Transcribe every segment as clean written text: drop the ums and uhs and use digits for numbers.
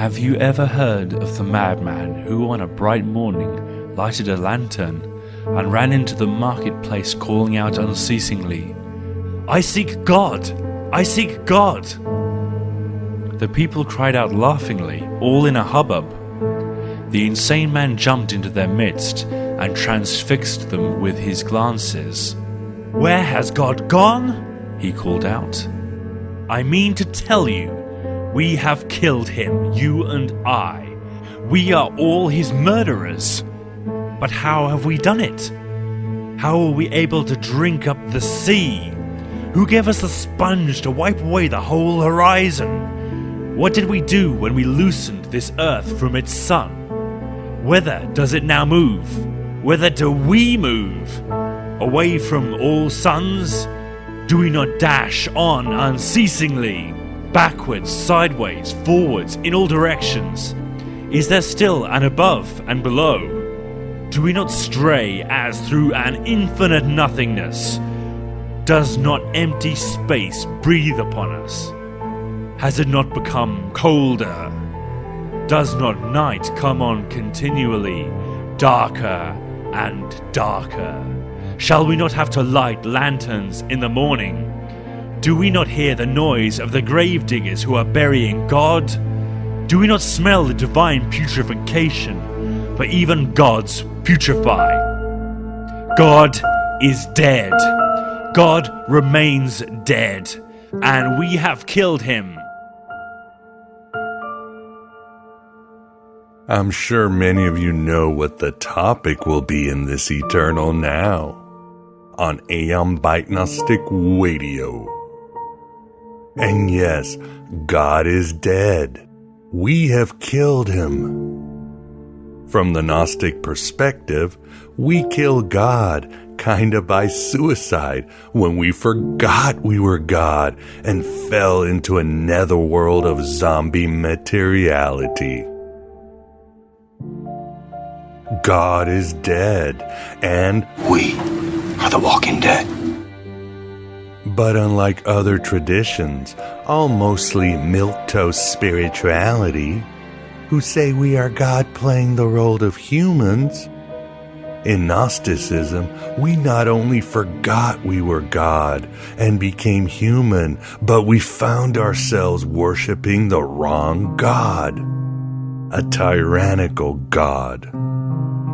Have you ever heard of the madman who on a bright morning lighted a lantern and ran into the marketplace calling out unceasingly, "I seek God! I seek God!" The people cried out laughingly, all in a hubbub. The insane man jumped into their midst and transfixed them with his glances. "Where has God gone?" he called out. "I mean to tell you, we have killed him, you and I. We are all his murderers. But how have we done it? How were we able to drink up the sea? Who gave us the sponge to wipe away the whole horizon? What did we do when we loosened this earth from its sun? Whither does it now move? Whither do we move? Away from all suns? Do we not dash on unceasingly? Backwards, sideways, forwards, in all directions? Is there still an above and below? Do we not stray as through an infinite nothingness? Does not empty space breathe upon us? Has it not become colder? Does not night come on continually, darker and darker? Shall we not have to light lanterns in the morning? Do we not hear the noise of the grave diggers who are burying God? Do we not smell the divine putrefaction? For even gods putrefy. God is dead. God remains dead, and we have killed him. I'm sure many of you know what the topic will be in this Eternal Now on IIT Gnostic Radio. And yes, God is dead. We have killed him. From the Gnostic perspective, we kill God kinda by suicide when we forgot we were God and fell into a netherworld of zombie materiality. God is dead, and we are the walking dead. But unlike other traditions, all mostly milquetoast spirituality, who say we are God playing the role of humans, in Gnosticism, we not only forgot we were God and became human, but we found ourselves worshiping the wrong God. A tyrannical God.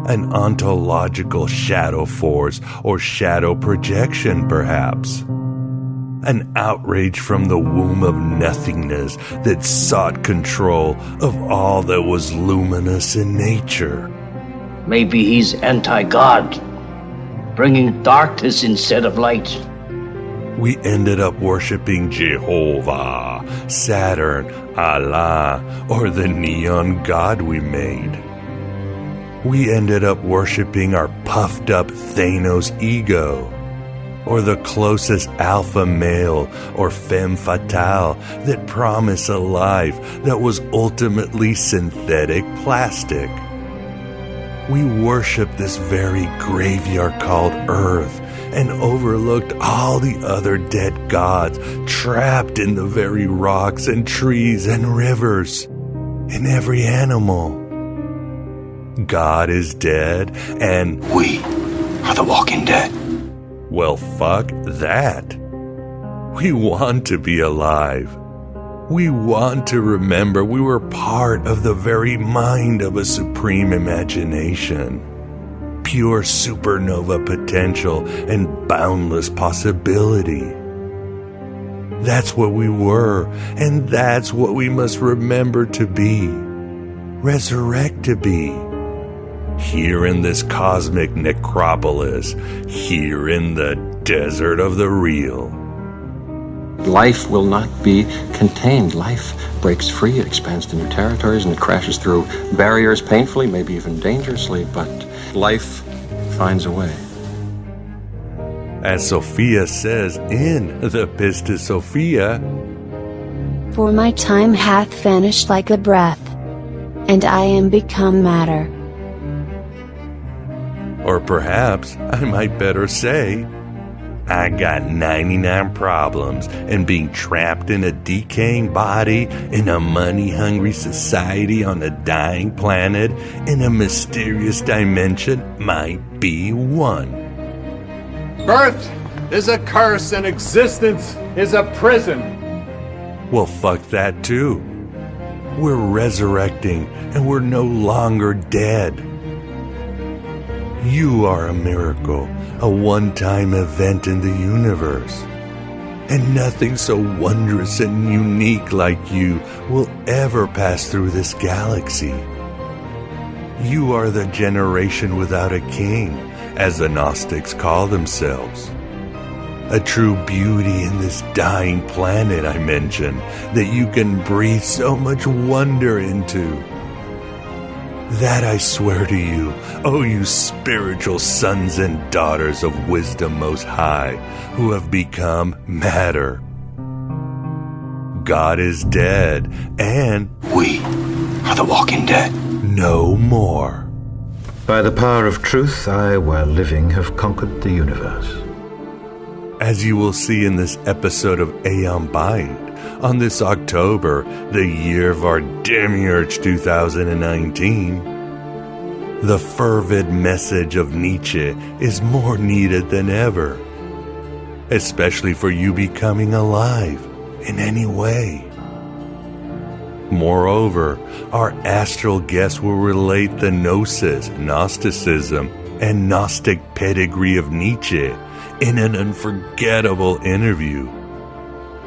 An ontological shadow force or shadow projection, perhaps. An outrage from the womb of nothingness that sought control of all that was luminous in nature. Maybe he's anti-God, bringing darkness instead of light. We ended up worshiping Jehovah, Saturn, Allah, or the neon god we made. We ended up worshiping our puffed up Thanos ego, or the closest alpha male or femme fatale that promised a life that was ultimately synthetic plastic. We worshiped this very graveyard called Earth and overlooked all the other dead gods trapped in the very rocks and trees and rivers, in every animal. God is dead, and we are the walking dead. Well, fuck that. We want to be alive. We want to remember we were part of the very mind of a supreme imagination. Pure supernova potential and boundless possibility. That's what we were, and that's what we must remember to be. Resurrect to be. Here in this cosmic necropolis, here in the desert of the real. Life will not be contained. Life breaks free, it expands to new territories, and it crashes through barriers painfully, maybe even dangerously, but life finds a way. As Sophia says in the Pistis Sophia, "For my time hath vanished like a breath, and I am become matter." Or perhaps I might better say, I got 99 problems, and being trapped in a decaying body in a money-hungry society on a dying planet in a mysterious dimension might be one. Birth is a curse and existence is a prison. Well, fuck that too. We're resurrecting and we're no longer dead. You are a miracle, a one-time event in the universe. And nothing so wondrous and unique like you will ever pass through this galaxy. You are the generation without a king, as the Gnostics call themselves. A true beauty in this dying planet I mentioned, that you can breathe so much wonder into. That I swear to you, oh you spiritual sons and daughters of wisdom most high, who have become matter. God is dead, and We are the walking dead. no more. By the power of truth, I, while living, have conquered the universe. As you will see in this episode of Aeon Byte, on this October, the year of our Demiurge 2019, the fervid message of Nietzsche is more needed than ever, especially for you becoming alive in any way. Moreover, our astral guest will relate the Gnosis, Gnosticism, and Gnostic pedigree of Nietzsche in an unforgettable interview,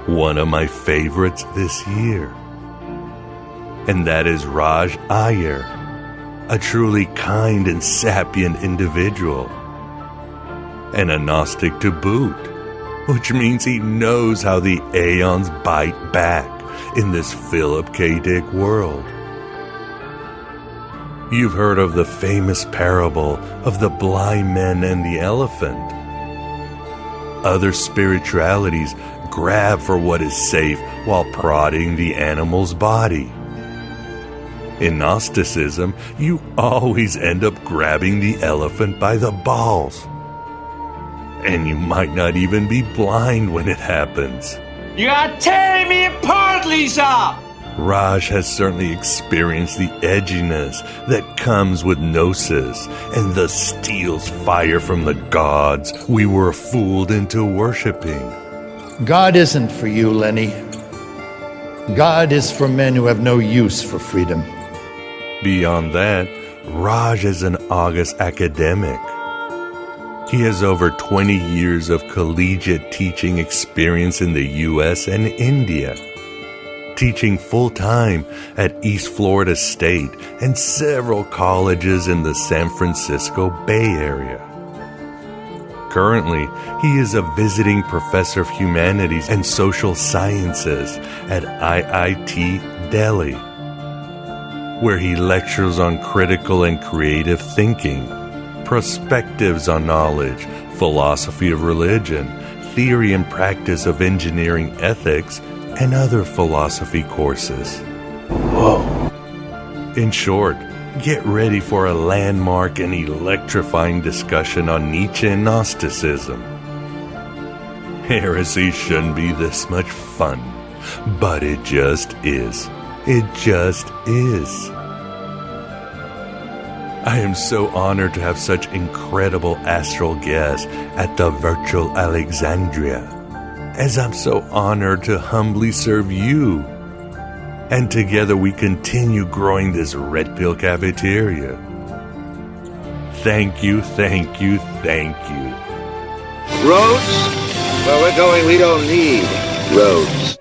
one of my favorites this year. And that is Raj Ayyar, a truly kind and sapient individual, and a Gnostic to boot, which means he knows how the aeons bite back in this Philip K. Dick world. You've heard of the famous parable of the blind man and the elephant. Other spiritualities grab for what is safe while prodding the animal's body. In Gnosticism, you always end up grabbing the elephant by the balls. And you might not even be blind when it happens. You are tearing me apart, Lisa! Raj has certainly experienced the edginess that comes with Gnosis and thus steals fire from the gods we were fooled into worshipping. God isn't for you, Lenny. God is for men who have no use for freedom. Beyond that, Raj is an august academic. He has over 20 years of collegiate teaching experience in the US and India, teaching full-time at East Florida State and several colleges in the San Francisco Bay Area. Currently, he is a visiting professor of humanities and social sciences at IIT Delhi, where he lectures on critical and creative thinking, perspectives on knowledge, philosophy of religion, theory and practice of engineering ethics, and other philosophy courses. Whoa. In short, get ready for a landmark and electrifying discussion on Nietzsche and Gnosticism. Heresy shouldn't be this much fun, but it just is. It just is. I am so honored to have such incredible astral guests at the virtual Alexandria, as I'm so honored to humbly serve you. And together we continue growing this red pill cafeteria. Thank you, thank you, thank you. Roads? Where we're going, we don't need roads.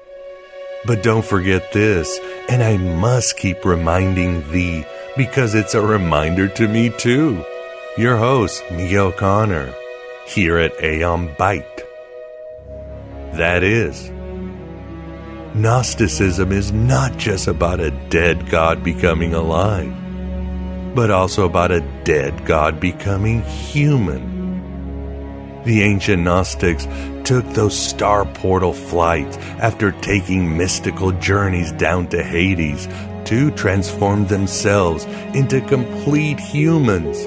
But don't forget this, and I must keep reminding thee, because it's a reminder to me too. Your host, Miguel Connor, here at Aeon Byte. That is, Gnosticism is not just about a dead god becoming alive, but also about a dead god becoming human. The ancient Gnostics took those star portal flights after taking mystical journeys down to Hades to transform themselves into complete humans.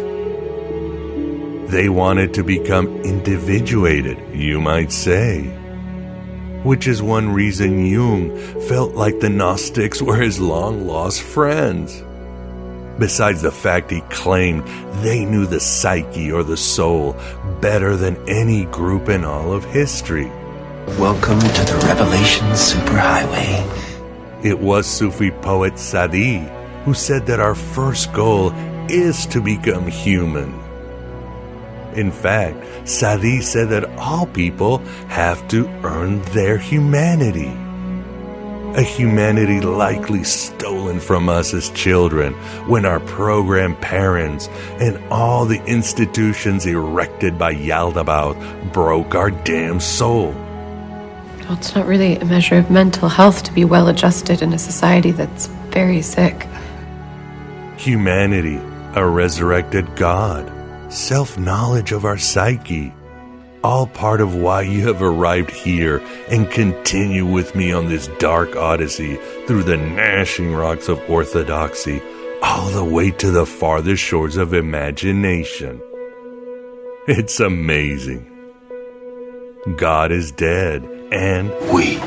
They wanted to become individuated, you might say. Which is one reason Jung felt like the Gnostics were his long-lost friends. Besides the fact he claimed they knew the psyche or the soul better than any group in all of history. Welcome to the Revelation Superhighway. It was Sufi poet Sadi who said that our first goal is to become human. In fact, Sadi said that all people have to earn their humanity. A humanity likely stolen from us as children when our programmed parents and all the institutions erected by Yaldabaoth broke our damn soul. Well, it's not really a measure of mental health to be well adjusted in a society that's very sick. Humanity, a resurrected God, self-knowledge of our psyche, all part of why you have arrived here and continue with me on this dark odyssey through the gnashing rocks of orthodoxy, all the way to the farthest shores of imagination. It's amazing. God is dead, and we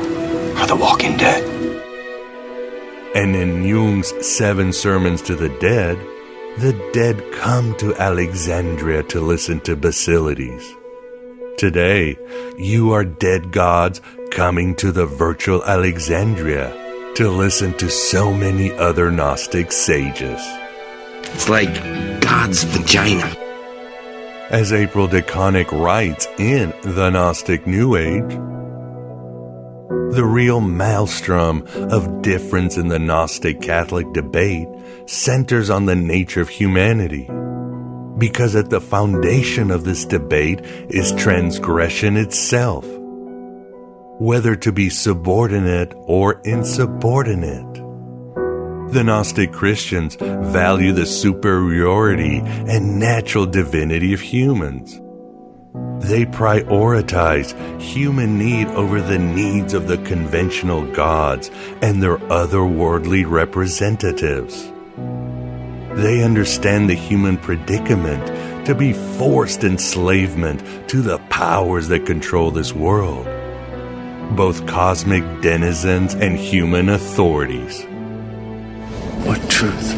are the walking dead. And in Jung's 7 Sermons to the Dead come to Alexandria to listen to Basilides. Today, you are dead gods coming to the virtual Alexandria to listen to so many other Gnostic sages. It's like God's vagina. As April DeConnick writes in The Gnostic New Age, the real maelstrom of difference in the Gnostic Catholic debate centers on the nature of humanity. Because at the foundation of this debate is transgression itself, whether to be subordinate or insubordinate. The Gnostic Christians value the superiority and natural divinity of humans. They prioritize human need over the needs of the conventional gods and their otherworldly representatives. They understand the human predicament to be forced enslavement to the powers that control this world, both cosmic denizens and human authorities. What truth?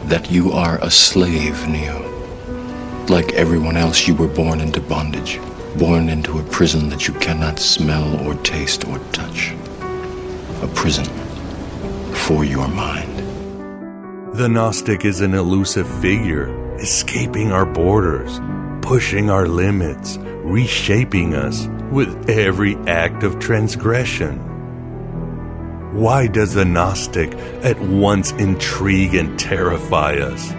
That you are a slave, Neo. Like everyone else, you were born into bondage, born into a prison that you cannot smell or taste or touch. A prison for your mind. The Gnostic is an elusive figure, escaping our borders, pushing our limits, reshaping us with every act of transgression. Why does the Gnostic at once intrigue and terrify us?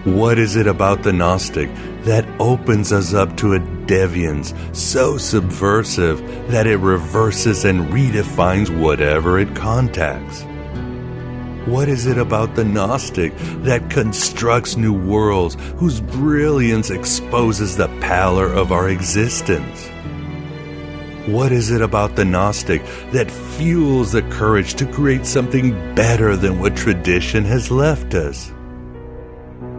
What is it about the Gnostic that opens us up to a deviance so subversive that it reverses and redefines whatever it contacts? What is it about the Gnostic that constructs new worlds whose brilliance exposes the pallor of our existence? What is it about the Gnostic that fuels the courage to create something better than what tradition has left us?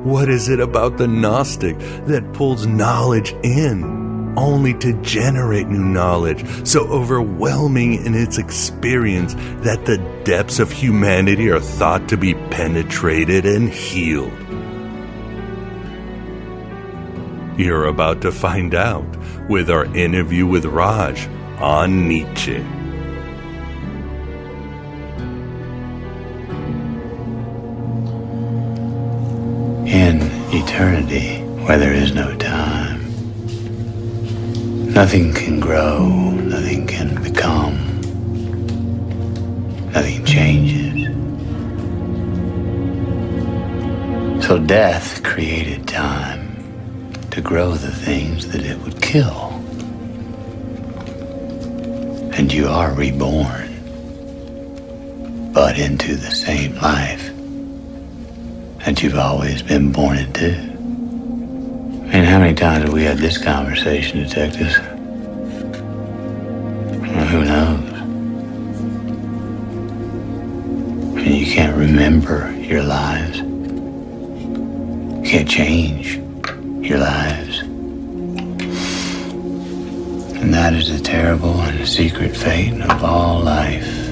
What is it about the Gnostic that pulls knowledge in, only to generate new knowledge so overwhelming in its experience that the depths of humanity are thought to be penetrated and healed? You're about to find out with our interview with Raj on Nietzsche. In eternity, where there is no time, nothing can grow, nothing can become, nothing changes. So death created time to grow the things that it would kill. And you are reborn, but into the same life that you've always been born into. I mean, how many times have we had this conversation, detectives? Well, who knows? I mean, you can't remember your lives. You can't change your lives. And that is the terrible and secret fate of all life.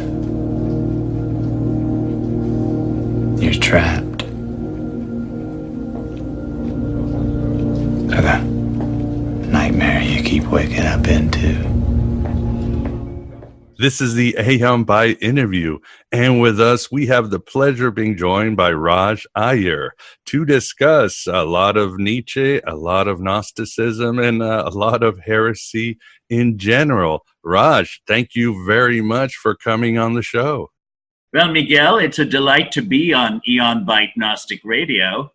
You're trapped. Like a nightmare you keep waking up into. This is the Aeon By interview, and with us we have the pleasure of being joined by Raj Ayyar to discuss a lot of Nietzsche, a lot of Gnosticism, and a lot of heresy in general. Raj, thank you very much for coming on the show. Well, Miguel, it's a delight to be on Aeon Byte Gnostic Radio.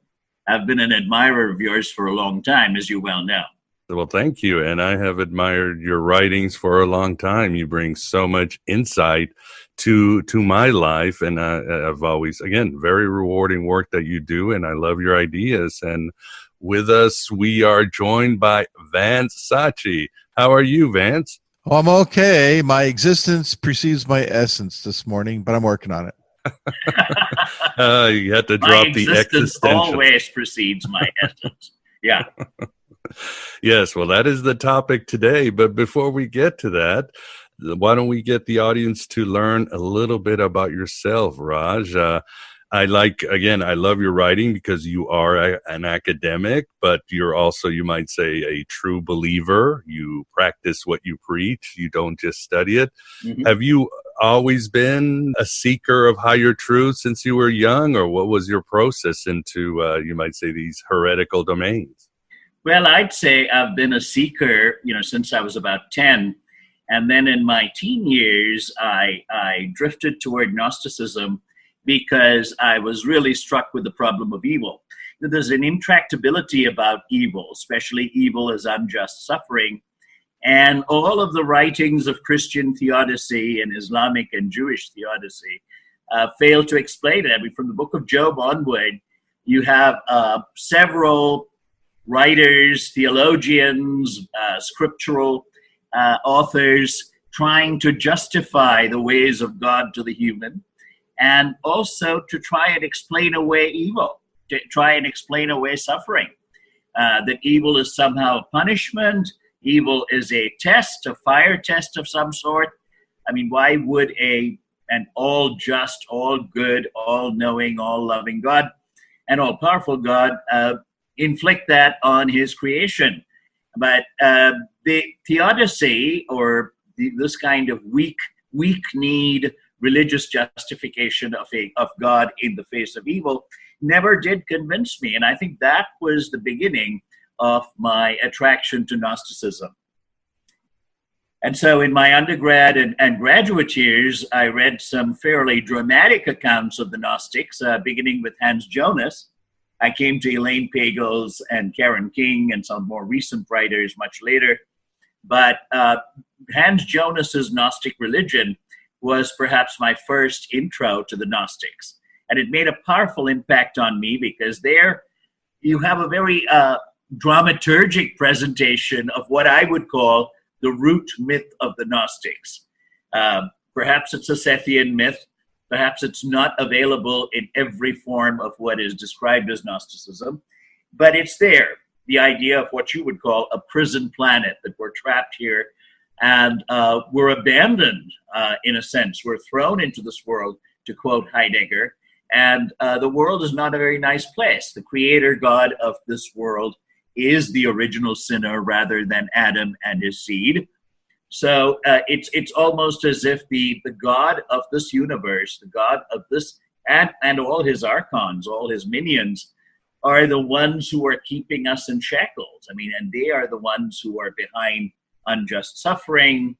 I've been an admirer of yours for a long time, as you well know. Well, thank you. And I have admired your writings for a long time. You bring so much insight to my life. And I've always, again, very rewarding work that you do. And I love your ideas. And with us, we are joined by Vance Sachi. How are you, Vance? Oh, I'm okay. My existence precedes my essence this morning, but I'm working on it. You had to drop the existential. Always precedes my essence. Yeah. Yes, well, that is the topic today. But before we get to that, why don't we get the audience to learn a little bit about yourself, Raj? I love your writing because you are an academic, but you're also, you might say, a true believer. You practice what you preach. You don't just study it. Mm-hmm. Have you always been a seeker of higher truth since you were young, or what was your process into, you might say, these heretical domains? Well, I'd say I've been a seeker, since I was about 10. And then in my teen years, I drifted toward Gnosticism because I was really struck with the problem of evil. There's an intractability about evil, especially evil as unjust suffering. And all of the writings of Christian theodicy and Islamic and Jewish theodicy fail to explain it. I mean, from the book of Job onward, you have several writers, theologians, scriptural authors trying to justify the ways of God to the human, and also to try and explain away evil, to try and explain away suffering. That evil is somehow a punishment, evil is a test, a fire test of some sort. I mean, why would an all just, all good, all knowing, all loving God and all powerful God inflict that on his creation? But the theodicy, or this kind of weak-kneed religious justification of God in the face of evil, never did convince me. And I think that was the beginning of my attraction to Gnosticism. And so in my undergrad and graduate years, I read some fairly dramatic accounts of the Gnostics, beginning with Hans Jonas. I came to Elaine Pagels and Karen King and some more recent writers much later. But Hans Jonas's Gnostic religion was perhaps my first intro to the Gnostics. And it made a powerful impact on me because there you have a very dramaturgic presentation of what I would call the root myth of the Gnostics. Perhaps it's a Sethian myth. Perhaps it's not available in every form of what is described as Gnosticism, but it's there. The idea of what you would call a prison planet, that we're trapped here and we're abandoned in a sense. We're thrown into this world, to quote Heidegger, and the world is not a very nice place. The creator God of this world is the original sinner rather than Adam and his seed. So it's almost as if the God of this universe, the God of this, and all his archons, all his minions, are the ones who are keeping us in shackles. I mean, and they are the ones who are behind unjust suffering,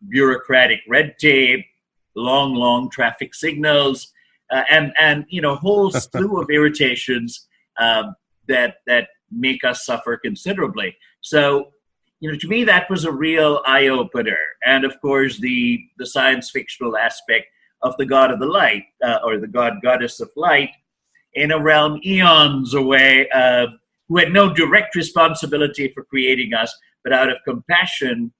bureaucratic red tape, long traffic signals, and a whole slew of irritations that make us suffer considerably. So, to me, that was a real eye-opener. And of course, the science fictional aspect of the god of the light, or the goddess of light, in a realm eons away, who had no direct responsibility for creating us, but out of compassion,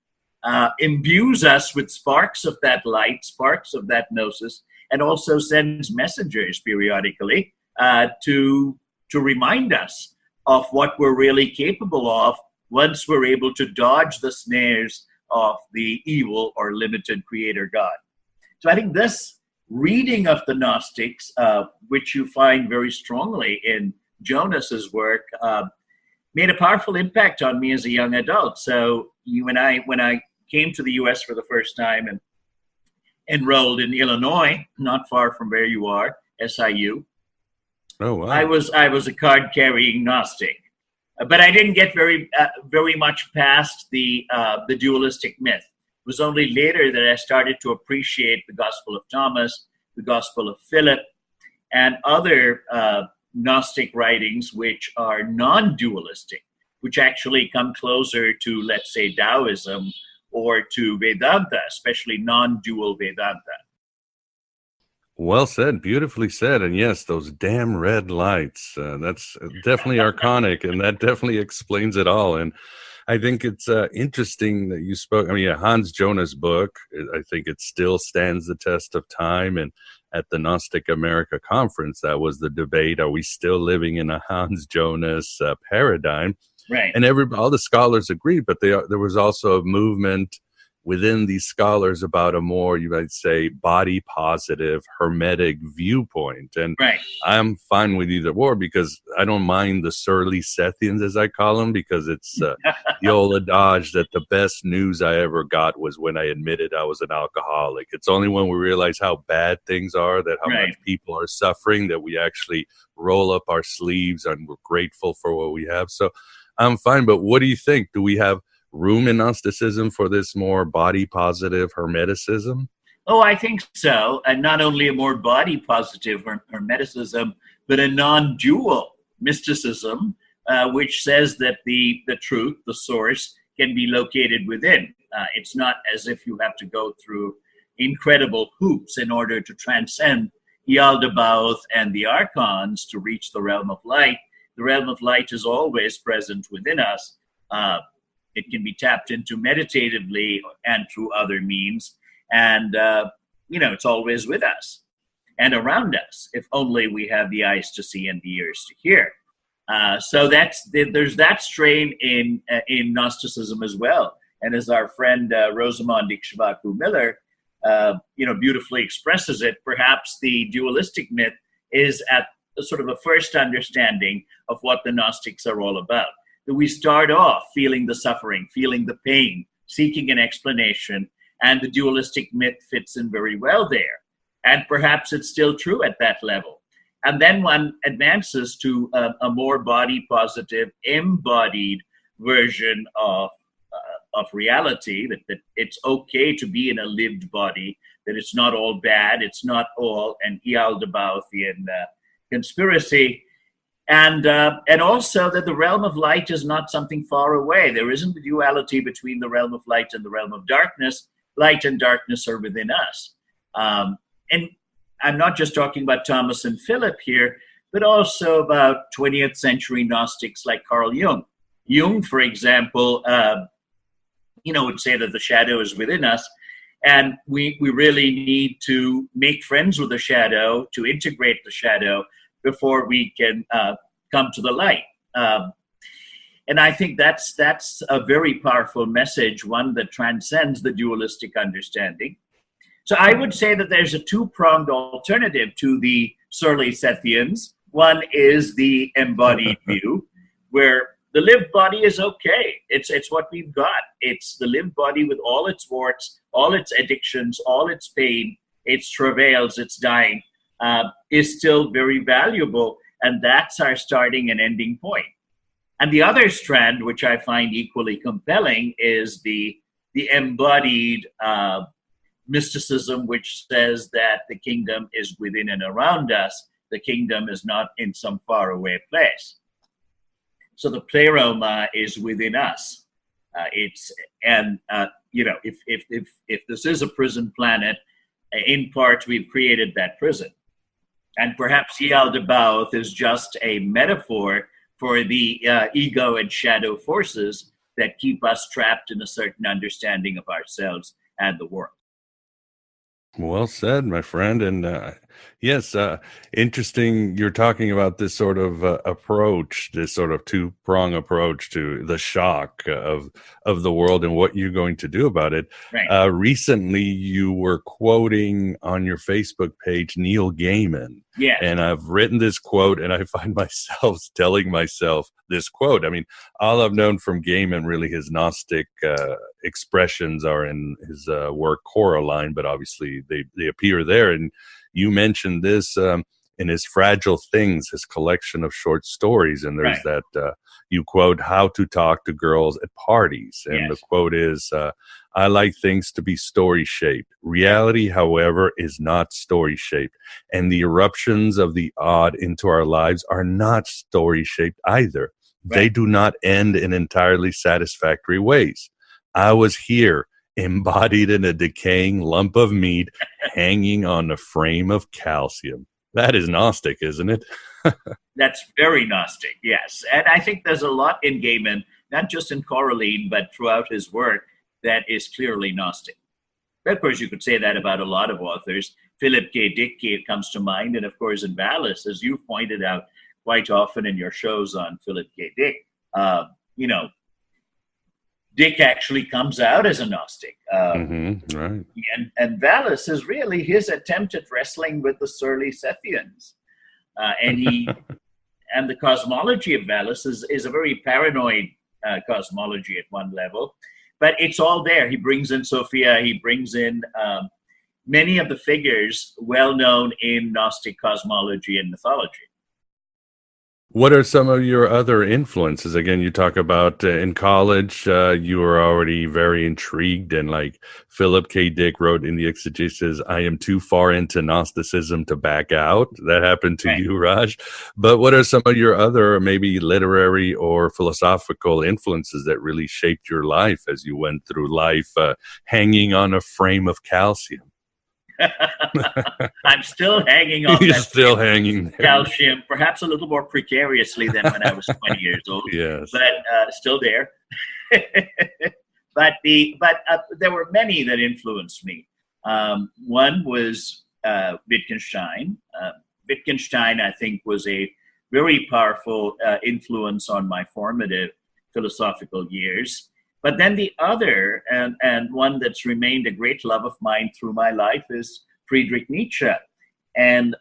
imbues us with sparks of that light, sparks of that gnosis, and also sends messengers periodically to remind us of what we're really capable of once we're able to dodge the snares of the evil or limited creator God. So I think this reading of the Gnostics, which you find very strongly in Jonas's work, made a powerful impact on me as a young adult. So when I came to the US for the first time and enrolled in Illinois, not far from where you are, SIU. Oh, wow. I was a card-carrying Gnostic, but I didn't get very much past the dualistic myth. It was only later that I started to appreciate the Gospel of Thomas, the Gospel of Philip, and other Gnostic writings which are non-dualistic, which actually come closer to, let's say, Taoism or to Vedanta, especially non-dual Vedanta. Well said, beautifully said. And yes, those damn red lights, that's definitely archonic, and that definitely explains it all. And I think it's interesting that you spoke. I mean, Hans Jonas' book, I think it still stands the test of time. And at the Gnostic America conference, that was the debate. Are we still living in a Hans Jonas paradigm? Right. And all the scholars agreed, but there was also a movement within these scholars about a more, you might say, body positive, hermetic viewpoint. And right. I'm fine with either or, because I don't mind the surly Sethians, as I call them, because it's the old adage that the best news I ever got was when I admitted I was an alcoholic. It's only when we realize how bad things are, that how right. much people are suffering, that we actually roll up our sleeves and we're grateful for what we have. So I'm fine. But what do you think? Do we have room in Gnosticism for this more body positive hermeticism? Oh, I think so. And not only a more body positive hermeticism, but a non-dual mysticism, which says that the truth, the source, can be located within. It's not as if you have to go through incredible hoops in order to transcend Yaldabaoth and the archons to reach the realm of light. The realm of light is always present within us. It can be tapped into meditatively and through other means. And, it's always with us and around us, if only we have the eyes to see and the ears to hear. So there's that strain in Gnosticism as well. And as our friend Rosamond Ikshvaku Miller, beautifully expresses it, perhaps the dualistic myth is at sort of a first understanding of what the Gnostics are all about. That we start off feeling the suffering, feeling the pain, seeking an explanation, and the dualistic myth fits in very well there. And perhaps it's still true at that level. And then one advances to a more body positive, embodied version of reality, that it's okay to be in a lived body, that it's not all bad, it's not all an Yaldabaothian conspiracy. And also that the realm of light is not something far away. There isn't the duality between the realm of light and the realm of darkness. Light and darkness are within us. And I'm not just talking about Thomas and Philip here, but also about 20th century Gnostics like Carl Jung. Jung, for example, would say that the shadow is within us. And we really need to make friends with the shadow, to integrate the shadow, before we can come to the light. And I think that's a very powerful message, one that transcends the dualistic understanding. So I would say that there's a two-pronged alternative to the surly Sethians. One is the embodied view, where the lived body is okay. It's what we've got. It's the lived body with all its warts, all its addictions, all its pain, its travails, its dying, is still very valuable. And that's our starting and ending point. And the other strand, which I find equally compelling, is the embodied mysticism, which says that the kingdom is within and around us. The kingdom is not in some faraway place. So the pleroma is within us. If this is a prison planet, in part we've created that prison. And perhaps Yaldabaoth is just a metaphor for the ego and shadow forces that keep us trapped in a certain understanding of ourselves and the world. Well said, my friend. And Yes, interesting. You're talking about this sort of approach, this sort of two-prong approach to the shock of the world and what you're going to do about it. Right. Recently, you were quoting on your Facebook page Neil Gaiman. Yeah. And I've written this quote, and I find myself telling myself this quote. I mean, all I've known from Gaiman, really, his Gnostic expressions are in his work Coraline, but obviously they appear there. And you mentioned this in his Fragile Things, his collection of short stories. And there's Right. that you quote, "How to talk to girls at parties." And the quote is, "I like things to be story-shaped. Reality, however, is not story-shaped. And the eruptions of the odd into our lives are not story-shaped either. They do not end in entirely satisfactory ways. I was here, embodied in a decaying lump of meat, hanging on a frame of calcium." That is Gnostic, isn't it? That's very Gnostic, yes. And I think there's a lot in Gaiman, not just in Coraline, but throughout his work, that is clearly Gnostic. Of course, you could say that about a lot of authors. Philip K. Dick comes to mind, and of course in Valis, as you pointed out quite often in your shows on Philip K. Dick, Dick actually comes out as a Gnostic. Right. And Valis is really his attempt at wrestling with the surly Sethians. And the cosmology of Valis is a very paranoid cosmology at one level, but it's all there. He brings in Sophia, he brings in many of the figures well known in Gnostic cosmology and mythology. What are some of your other influences? Again, you talk about in college, you were already very intrigued, and like Philip K. Dick wrote in the Exegesis, "I am too far into Gnosticism to back out." That happened to you, Raj. But what are some of your other maybe literary or philosophical influences that really shaped your life as you went through life hanging on a frame of calcium? I'm still hanging on. You're still hanging there. Calcium, perhaps a little more precariously than when I was 20 years old. Yes, but still there. But there were many that influenced me. One was Wittgenstein. Wittgenstein, I think, was a very powerful influence on my formative philosophical years. But then the other, and one that's remained a great love of mine through my life, is Friedrich Nietzsche. And,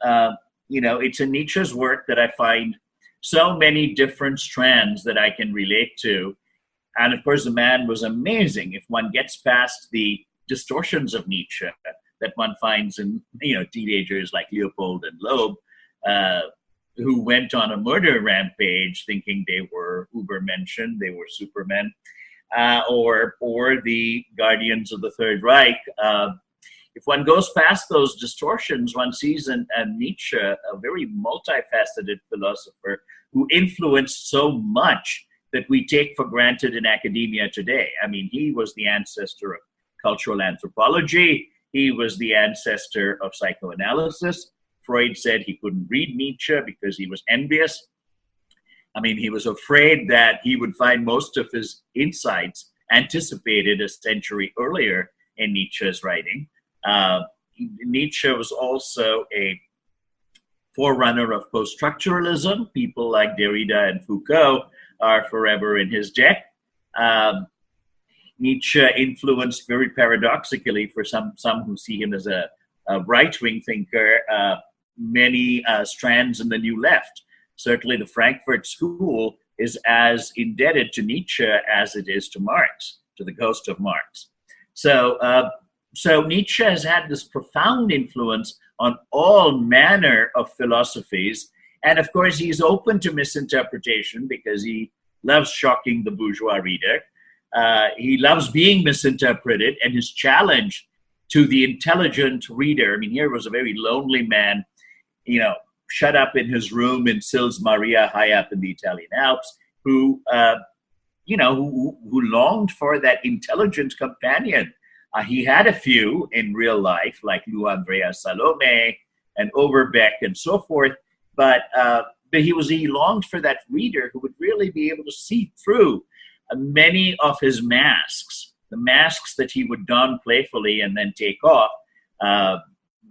it's in Nietzsche's work that I find so many different strands that I can relate to. And of course, the man was amazing if one gets past the distortions of Nietzsche that one finds in, teenagers like Leopold and Loeb, who went on a murder rampage thinking they were Übermenschen, they were supermen. Or the guardians of the Third Reich. If one goes past those distortions, one sees in Nietzsche a very multifaceted philosopher who influenced so much that we take for granted in academia today. I mean, he was the ancestor of cultural anthropology. He was the ancestor of psychoanalysis. Freud said he couldn't read Nietzsche because he was envious. I mean, he was afraid that he would find most of his insights anticipated a century earlier in Nietzsche's writing. Nietzsche was also a forerunner of post-structuralism. People like Derrida and Foucault are forever in his debt. Nietzsche influenced, very paradoxically, for some who see him as a right-wing thinker, many strands in the New Left. Certainly the Frankfurt School is as indebted to Nietzsche as it is to Marx, to the ghost of Marx. So Nietzsche has had this profound influence on all manner of philosophies. And of course, he's open to misinterpretation because he loves shocking the bourgeois reader. He loves being misinterpreted, and his challenge to the intelligent reader. I mean, here was a very lonely man, shut up in his room in Sils Maria, high up in the Italian Alps, who longed for that intelligent companion. He had a few in real life, like Lou Andrea Salome and Overbeck and so forth, but he longed for that reader who would really be able to see through many of his masks, the masks that he would don playfully and then take off.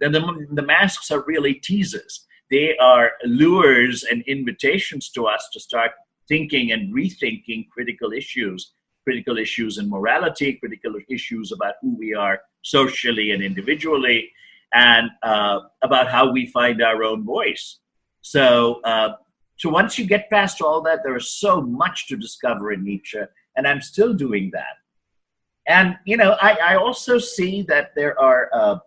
the masks are really teases. They are lures and invitations to us to start thinking and rethinking critical issues in morality, critical issues about who we are socially and individually, and about how we find our own voice. So once you get past all that, there is so much to discover in Nietzsche, and I'm still doing that. And, I also see that there are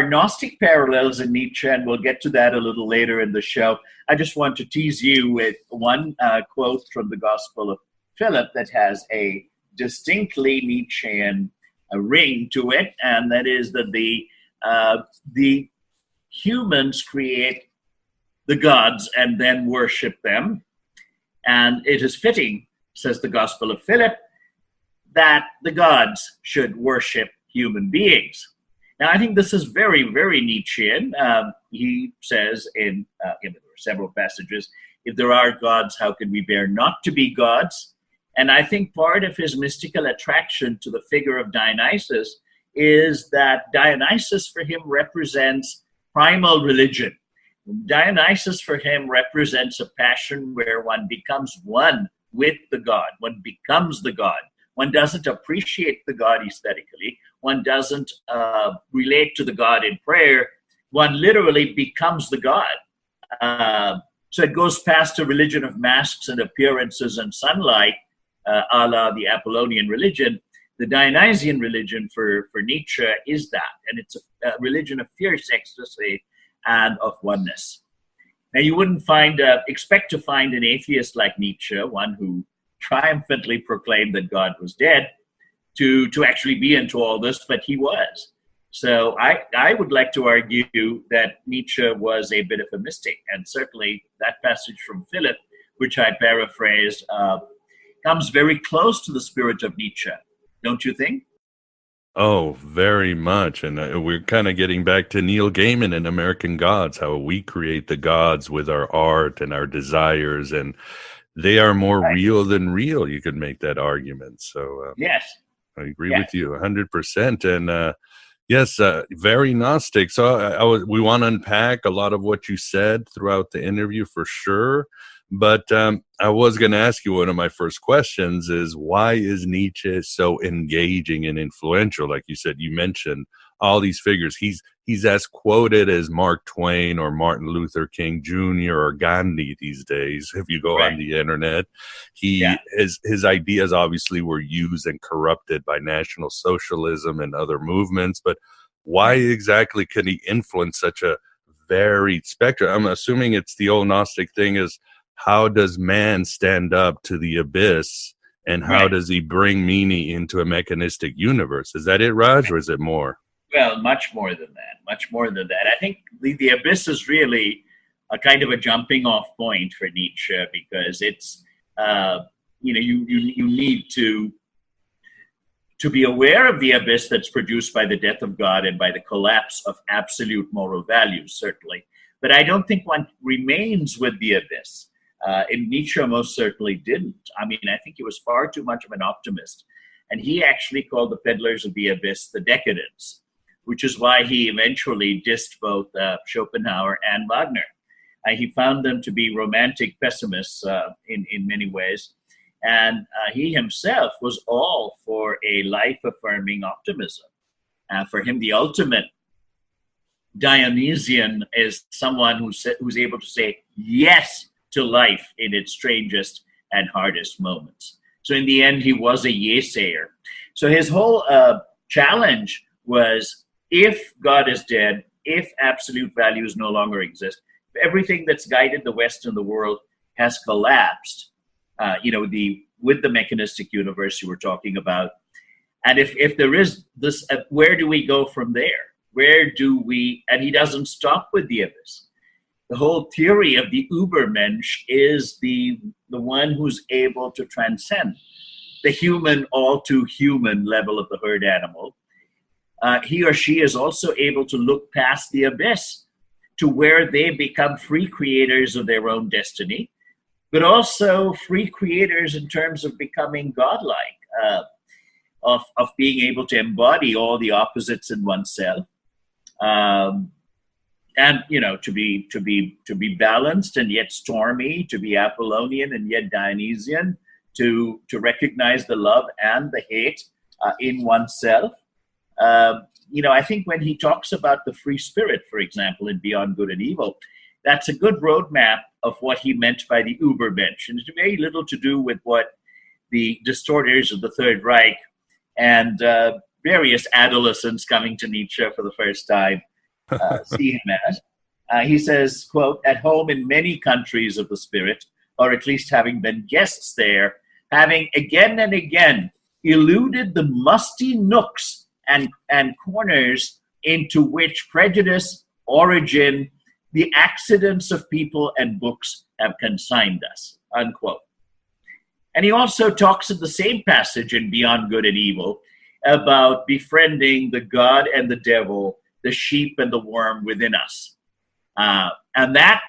Gnostic parallels in Nietzsche, and we'll get to that a little later in the show. I just want to tease you with one quote from the Gospel of Philip that has a distinctly Nietzschean ring to it, and that is that the humans create the gods and then worship them. And it is fitting, says the Gospel of Philip, that the gods should worship human beings. Now, I think this is very, very Nietzschean. He says there are several passages, if there are gods, how can we bear not to be gods? And I think part of his mystical attraction to the figure of Dionysus is that Dionysus for him represents primal religion. Dionysus for him represents a passion where one becomes one with the god. One becomes the god. One doesn't appreciate the god aesthetically. One doesn't relate to the god in prayer. One literally becomes the god. So it goes past a religion of masks and appearances and sunlight, a la the Apollonian religion. The Dionysian religion for Nietzsche is that, and it's a religion of fierce ecstasy and of oneness. Now, you wouldn't expect to find an atheist like Nietzsche, one who triumphantly proclaimed that God was dead, to actually be into all this, but he was. So I would like to argue that Nietzsche was a bit of a mystic, and certainly that passage from Philip, which I paraphrased, comes very close to the spirit of Nietzsche, don't you think? Oh, very much. And we're kind of getting back to Neil Gaiman and American Gods, how we create the gods with our art and our desires, and they are more real than real. You could make that argument. So yes, I agree with you 100%. And yes, very Gnostic. So we want to unpack a lot of what you said throughout the interview for sure. But I was going to ask you, one of my first questions is, why is Nietzsche so engaging and influential? Like you said, you mentioned all these figures. He's as quoted as Mark Twain or Martin Luther King Jr. or Gandhi these days, if you go on the internet. His ideas obviously were used and corrupted by National Socialism and other movements. But why exactly can he influence such a varied spectrum? I'm assuming it's the old Gnostic thing is, how does man stand up to the abyss, and how does he bring meaning into a mechanistic universe? Is that it, Raj, or is it more? Well, much more than that. I think the abyss is really a kind of a jumping off point for Nietzsche, because it's, you need to be aware of the abyss that's produced by the death of God and by the collapse of absolute moral values, certainly. But I don't think one remains with the abyss. And Nietzsche most certainly didn't. I mean, I think he was far too much of an optimist. And he actually called the peddlers of the abyss the decadents, which is why he eventually dissed both Schopenhauer and Wagner. He found them to be romantic pessimists in many ways. And he himself was all for a life-affirming optimism. For him, the ultimate Dionysian is someone who's able to say yes to life in its strangest and hardest moments. So in the end, he was a yaysayer. So his whole challenge was, if God is dead, if absolute values no longer exist, if everything that's guided the West and the world has collapsed, with the mechanistic universe you were talking about, and if there is this, where do we go from there? And he doesn't stop with the abyss. The whole theory of the Übermensch is the one who's able to transcend the human, all too human level of the herd animal. He or she is also able to look past the abyss to where they become free creators of their own destiny, but also free creators in terms of becoming godlike, of being able to embody all the opposites in oneself. And to be balanced and yet stormy, to be Apollonian and yet Dionysian, to recognize the love and the hate in oneself. I think when he talks about the free spirit, for example, in Beyond Good and Evil, that's a good roadmap of what he meant by the Übermensch. And it's very little to do with what the distorters of the Third Reich and various adolescents coming to Nietzsche for the first time see him as. He says, quote, "At home in many countries of the spirit, or at least having been guests there, having again and again eluded the musty nooks and corners into which prejudice, origin, the accidents of people and books have consigned us," unquote. And he also talks in the same passage in Beyond Good and Evil about befriending the God and the devil, the sheep and the worm within us. And that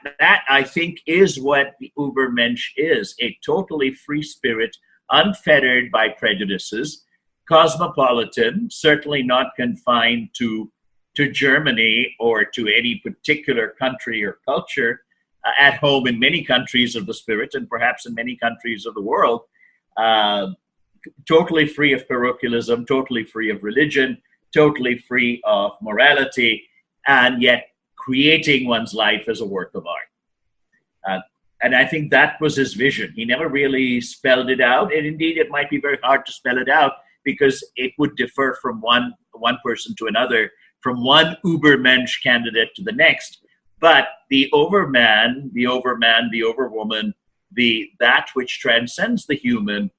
I think is what the Übermensch is, a totally free spirit, unfettered by prejudices, cosmopolitan, certainly not confined to Germany or to any particular country or culture, at home in many countries of the spirit and perhaps in many countries of the world, totally free of parochialism, totally free of religion, totally free of morality, and yet creating one's life as a work of art. And I think that was his vision. He never really spelled it out, and indeed it might be very hard to spell it out because it would differ from one person to another, from one Übermensch candidate to the next. But the overman, the overwoman, that which transcends the human,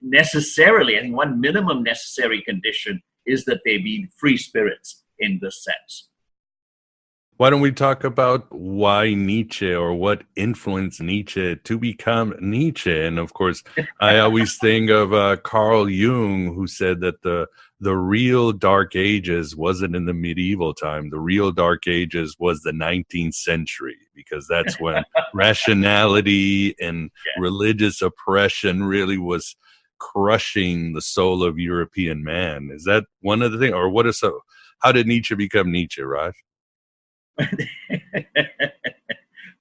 necessarily, I think one minimum necessary condition is that they be free spirits in this sense. Why don't we talk about why Nietzsche, or what influenced Nietzsche to become Nietzsche? And of course, I always think of Carl Jung, who said that the real Dark Ages wasn't in the medieval time. The real Dark Ages was the 19th century, because that's when rationality and religious oppression really was crushing the soul of European man. Is that one of the things? Or what is so? How did Nietzsche become Nietzsche, Raj?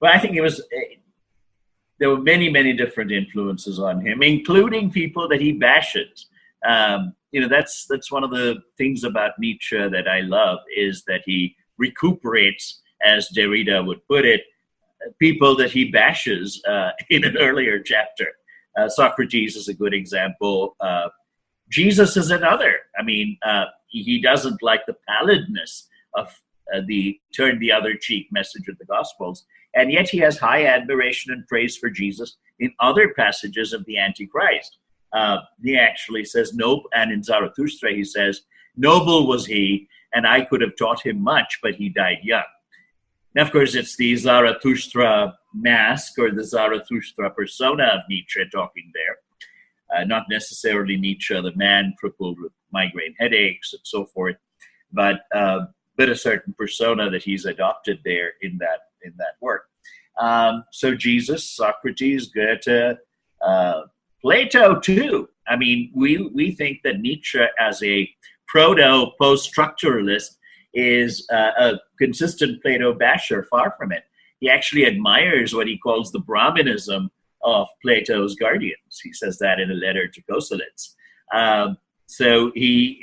Well, I think there were many, many different influences on him, including people that he bashes. That's one of the things about Nietzsche that I love, is that he recuperates, as Derrida would put it, people that he bashes in an earlier chapter. Socrates is a good example. Jesus is another. I mean, he doesn't like the pallidness of the turn the other cheek message of the Gospels, and yet he has high admiration and praise for Jesus in other passages of the Antichrist. He actually says, and in Zarathustra he says, "Noble was he, and I could have taught him much, but he died young." Now, of course, it's the Zarathustra mask or the Zarathustra persona of Nietzsche talking there. Not necessarily Nietzsche, the man crippled with migraine headaches and so forth, but a certain persona that he's adopted there in that work. So Jesus, Socrates, Goethe, Plato too. I mean, we think that Nietzsche, as a proto-post-structuralist, is a consistent Plato basher. Far from it. He actually admires what he calls the Brahmanism of Plato's guardians. He says that in a letter to Koselleck. So he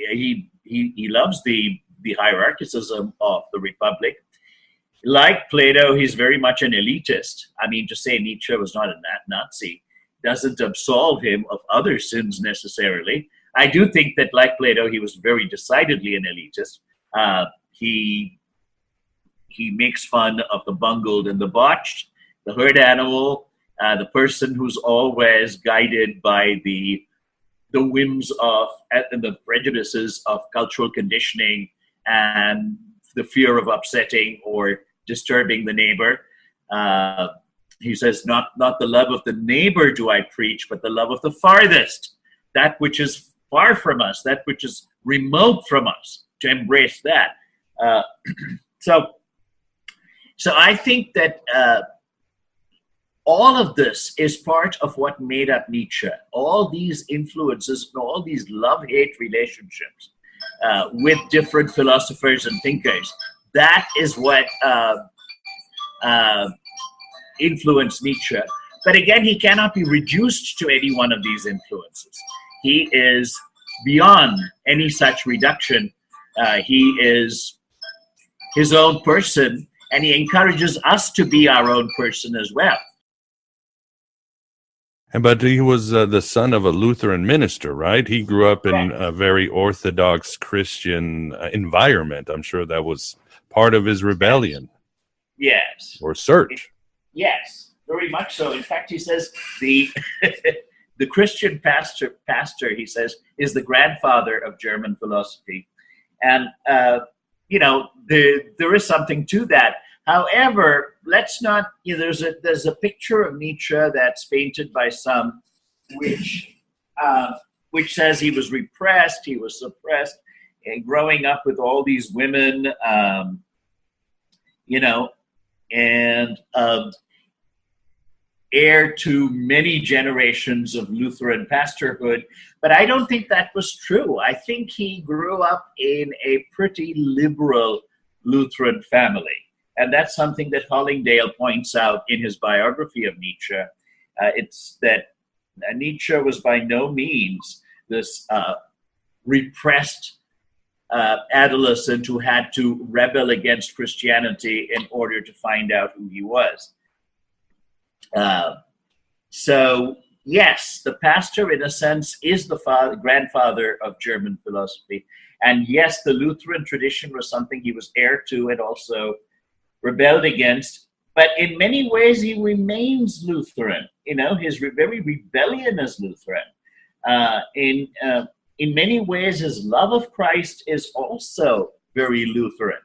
loves the hierarchicism of the Republic. Like Plato, he's very much an elitist. I mean, to say Nietzsche was not a Nazi doesn't absolve him of other sins necessarily. I do think that, like Plato, he was very decidedly an elitist. He makes fun of the bungled and the botched, the herd animal, the person who's always guided by the whims of and the prejudices of cultural conditioning and the fear of upsetting or disturbing the neighbor. He says, not the love of the neighbor do I preach, but the love of the farthest, that which is far from us, that which is remote from us, to embrace that. So I think that all of this is part of what made up Nietzsche. All these influences and all these love-hate relationships with different philosophers and thinkers. That is what influenced Nietzsche. But again, he cannot be reduced to any one of these influences. He is beyond any such reduction. He is his own person, and he encourages us to be our own person as well. But he was the son of a Lutheran minister, right? He grew up in a very Orthodox Christian environment. I'm sure that was part of his rebellion. Yes. Or search. Yes, very much so. In fact, he says the the Christian pastor, he says, is the grandfather of German philosophy. And, there is something to that. However, let's not, there's a picture of Nietzsche that's painted by some, which says he was repressed, he was suppressed, and growing up with all these women, and heir to many generations of Lutheran pastorhood. But I don't think that was true. I think he grew up in a pretty liberal Lutheran family. And that's something that Hollingdale points out in his biography of Nietzsche. It's that Nietzsche was by no means this repressed adolescent who had to rebel against Christianity in order to find out who he was. So, yes, the pastor, in a sense, is the grandfather of German philosophy. And yes, the Lutheran tradition was something he was heir to and also rebelled against. But in many ways, he remains Lutheran. His very rebellion is Lutheran. In many ways, his love of Christ is also very Lutheran.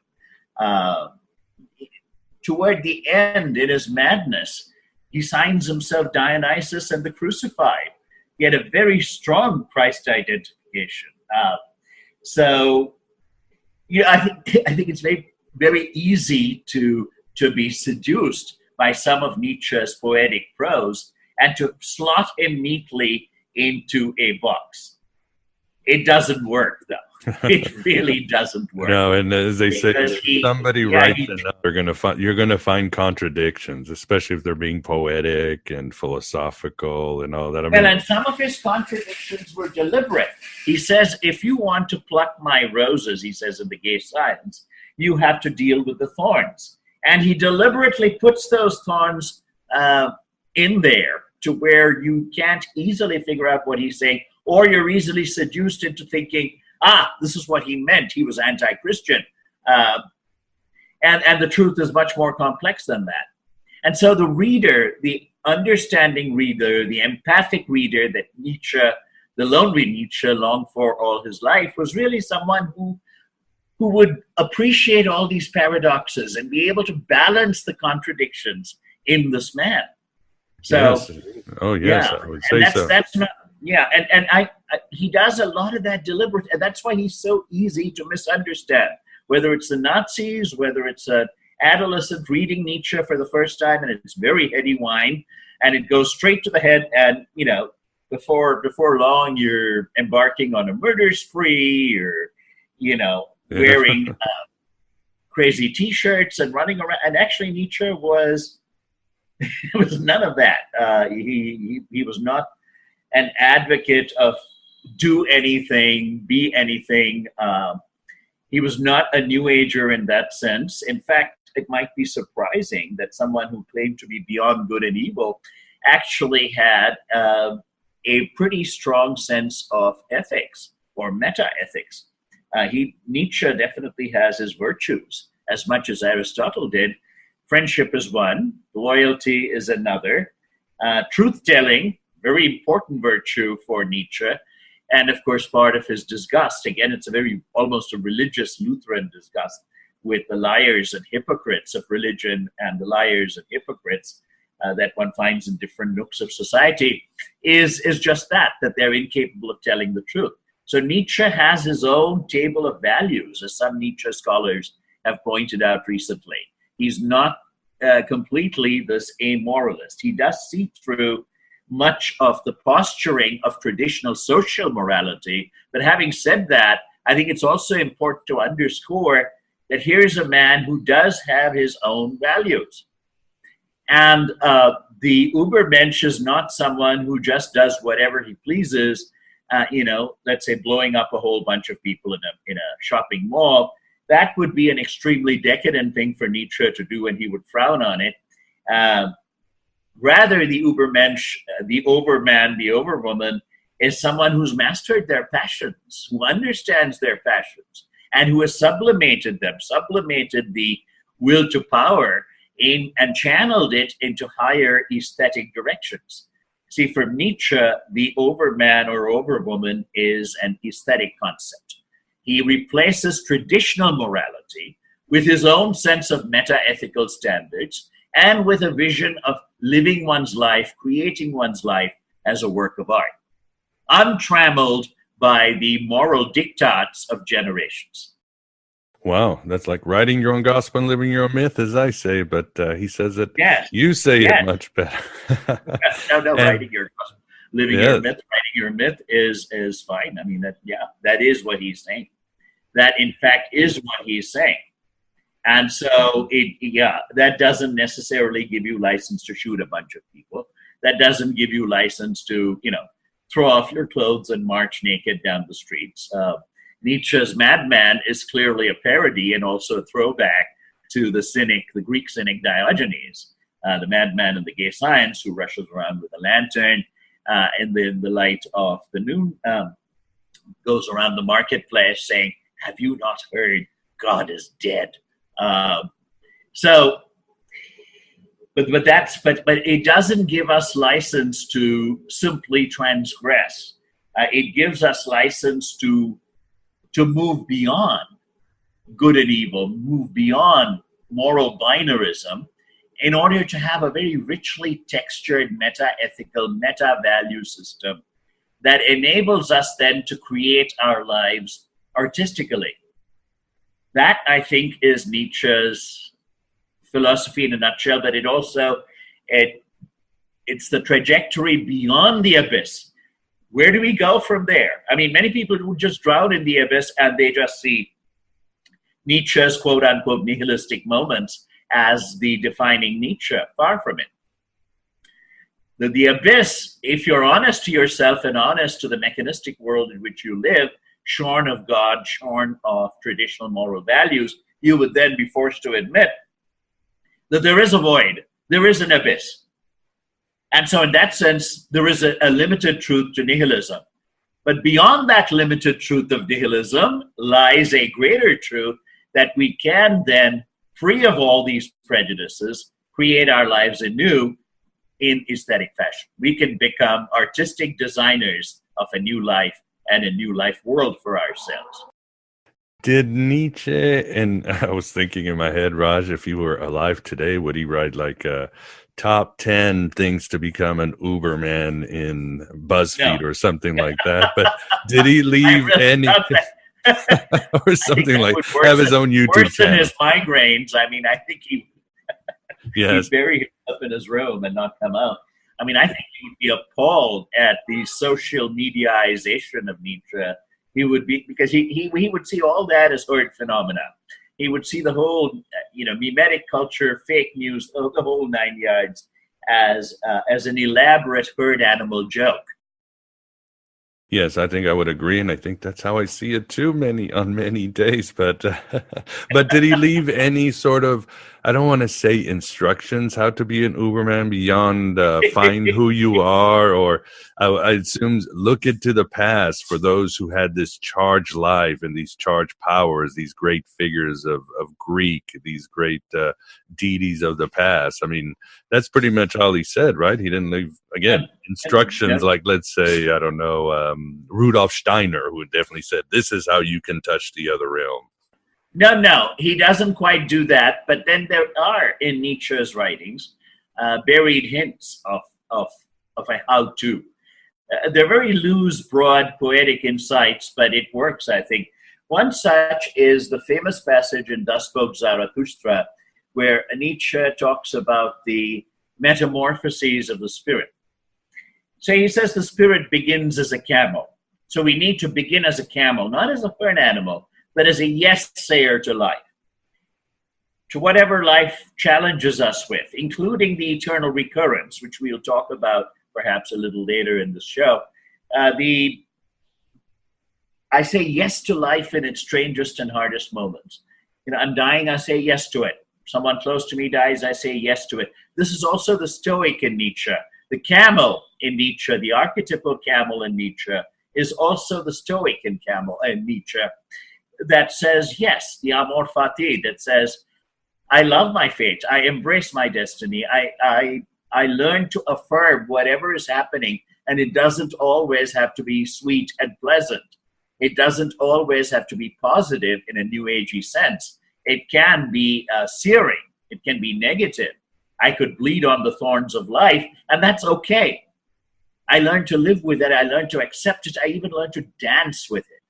Toward the end, in his madness, he signs himself Dionysus and the Crucified. He had a very strong Christ identification. I think it's very, very easy to be seduced by some of Nietzsche's poetic prose and to slot him neatly into a box. It doesn't work, though. It really doesn't work. No, and as they say, if somebody writes enough, you're gonna find contradictions, especially if they're being poetic and philosophical and all that. And some of his contradictions were deliberate. He says, if you want to pluck my roses, he says in The Gay Science, you have to deal with the thorns. And he deliberately puts those thorns in there to where you can't easily figure out what he's saying, or you're easily seduced into thinking, this is what he meant. He was anti-Christian. And the truth is much more complex than that. And so the reader, the understanding reader, the empathic reader that Nietzsche, the lonely Nietzsche, longed for all his life, was really someone who would appreciate all these paradoxes and be able to balance the contradictions in this man. So, yes. Oh, yes, I would say so. That's not, and he does a lot of that deliberate, and that's why he's so easy to misunderstand. Whether it's the Nazis, whether it's an adolescent reading Nietzsche for the first time, and it's very heady wine, and it goes straight to the head, and before long you're embarking on a murder spree, or wearing crazy T-shirts and running around. And actually, Nietzsche was none of that. He was not an advocate of do anything, be anything. He was not a New Ager in that sense. In fact, it might be surprising that someone who claimed to be beyond good and evil actually had a pretty strong sense of ethics or meta-ethics. Nietzsche definitely has his virtues as much as Aristotle did. Friendship is one, loyalty is another, truth-telling, very important virtue for Nietzsche, and of course part of his disgust. Again, it's almost a religious Lutheran disgust with the liars and hypocrites of religion and the liars and hypocrites that one finds in different nooks of society is just that they're incapable of telling the truth. So Nietzsche has his own table of values, as some Nietzsche scholars have pointed out recently. He's not completely this amoralist. He does see through much of the posturing of traditional social morality. But having said that, I think it's also important to underscore that here's a man who does have his own values. And the Ubermensch is not someone who just does whatever he pleases, let's say blowing up a whole bunch of people in a shopping mall. That would be an extremely decadent thing for Nietzsche to do, and he would frown on it. Rather, the Ubermensch, the Overman, the Overwoman, is someone who's mastered their passions, who understands their passions, and who has sublimated the will to power and channeled it into higher aesthetic directions. See, for Nietzsche, the Overman or Overwoman is an aesthetic concept. He replaces traditional morality with his own sense of meta-ethical standards and with a vision of living one's life, creating one's life as a work of art, untrammeled by the moral diktats of generations. Wow, that's like writing your own gospel and living your own myth, as I say, but he says it, you say it much better. Writing your gospel, living your myth, writing your myth is fine. I mean, that is what he's saying. That, in fact, is what he's saying. And so, that doesn't necessarily give you license to shoot a bunch of people. That doesn't give you license to, throw off your clothes and march naked down the streets. Nietzsche's madman is clearly a parody and also a throwback to the Greek cynic Diogenes, the madman in the gay science who rushes around with a lantern and then the light of the noon goes around the marketplace saying, "Have you not heard? God is dead." But it doesn't give us license to simply transgress. It gives us license to move beyond good and evil, move beyond moral binarism, in order to have a very richly textured meta-ethical, meta-value system that enables us then to create our lives artistically. That, I think, is Nietzsche's philosophy in a nutshell, but it's the trajectory beyond the abyss. Where do we go from there? I mean, many people would just drown in the abyss and they just see Nietzsche's quote-unquote nihilistic moments as the defining Nietzsche. Far from it. The abyss, if you're honest to yourself and honest to the mechanistic world in which you live, shorn of God, shorn of traditional moral values, you would then be forced to admit that there is a void, there is an abyss. And so in that sense, there is a limited truth to nihilism. But beyond that limited truth of nihilism lies a greater truth that we can then, free of all these prejudices, create our lives anew in aesthetic fashion. We can become artistic designers of a new life and a new life world for ourselves. Did Nietzsche, and I was thinking in my head, Raj, if he were alive today, would he write like top 10 things to become an Uberman in BuzzFeed or something like that? But did he leave any or something like have his own YouTube worse channel? Than his migraines. I mean, I think he'd bury himself in his room and not come out. I mean, I think he would be appalled at the social mediaization of Nietzsche. He would be, because he would see all that as herd phenomena. He would see the whole, mimetic culture, fake news, the whole 9 yards as an elaborate herd animal joke. Yes, I think I would agree, and I think that's how I see it too. On many days, but did he leave any sort of, I don't want to say instructions how to be an Uberman beyond find who you are, or I assume look into the past for those who had this charged life and these charged powers, these great figures of Greek, these great deities of the past. I mean, that's pretty much all he said, right? He didn't leave, again, instructions like, let's say, I don't know, Rudolf Steiner, who definitely said, this is how you can touch the other realm. No, he doesn't quite do that. But then there are, in Nietzsche's writings, buried hints of a how-to. They're very loose, broad, poetic insights, but it works, I think. One such is the famous passage in Thus Spoke Zarathustra, where Nietzsche talks about the metamorphoses of the spirit. So he says the spirit begins as a camel. So we need to begin as a camel, not as a fern animal, but as a yes-sayer to life, to whatever life challenges us with, including the eternal recurrence, which we'll talk about perhaps a little later in the show. I say yes to life in its strangest and hardest moments. I'm dying, I say yes to it. Someone close to me dies, I say yes to it. This is also the Stoic in Nietzsche. The camel in Nietzsche, the archetypal camel in Nietzsche, is also the Stoic in Nietzsche, that says yes, the amor fati, that says, I love my fate, I embrace my destiny, I learn to affirm whatever is happening, and it doesn't always have to be sweet and pleasant. It doesn't always have to be positive in a new agey sense. It can be searing, it can be negative. I could bleed on the thorns of life, and that's okay. I learned to live with it, I learned to accept it, I even learned to dance with it.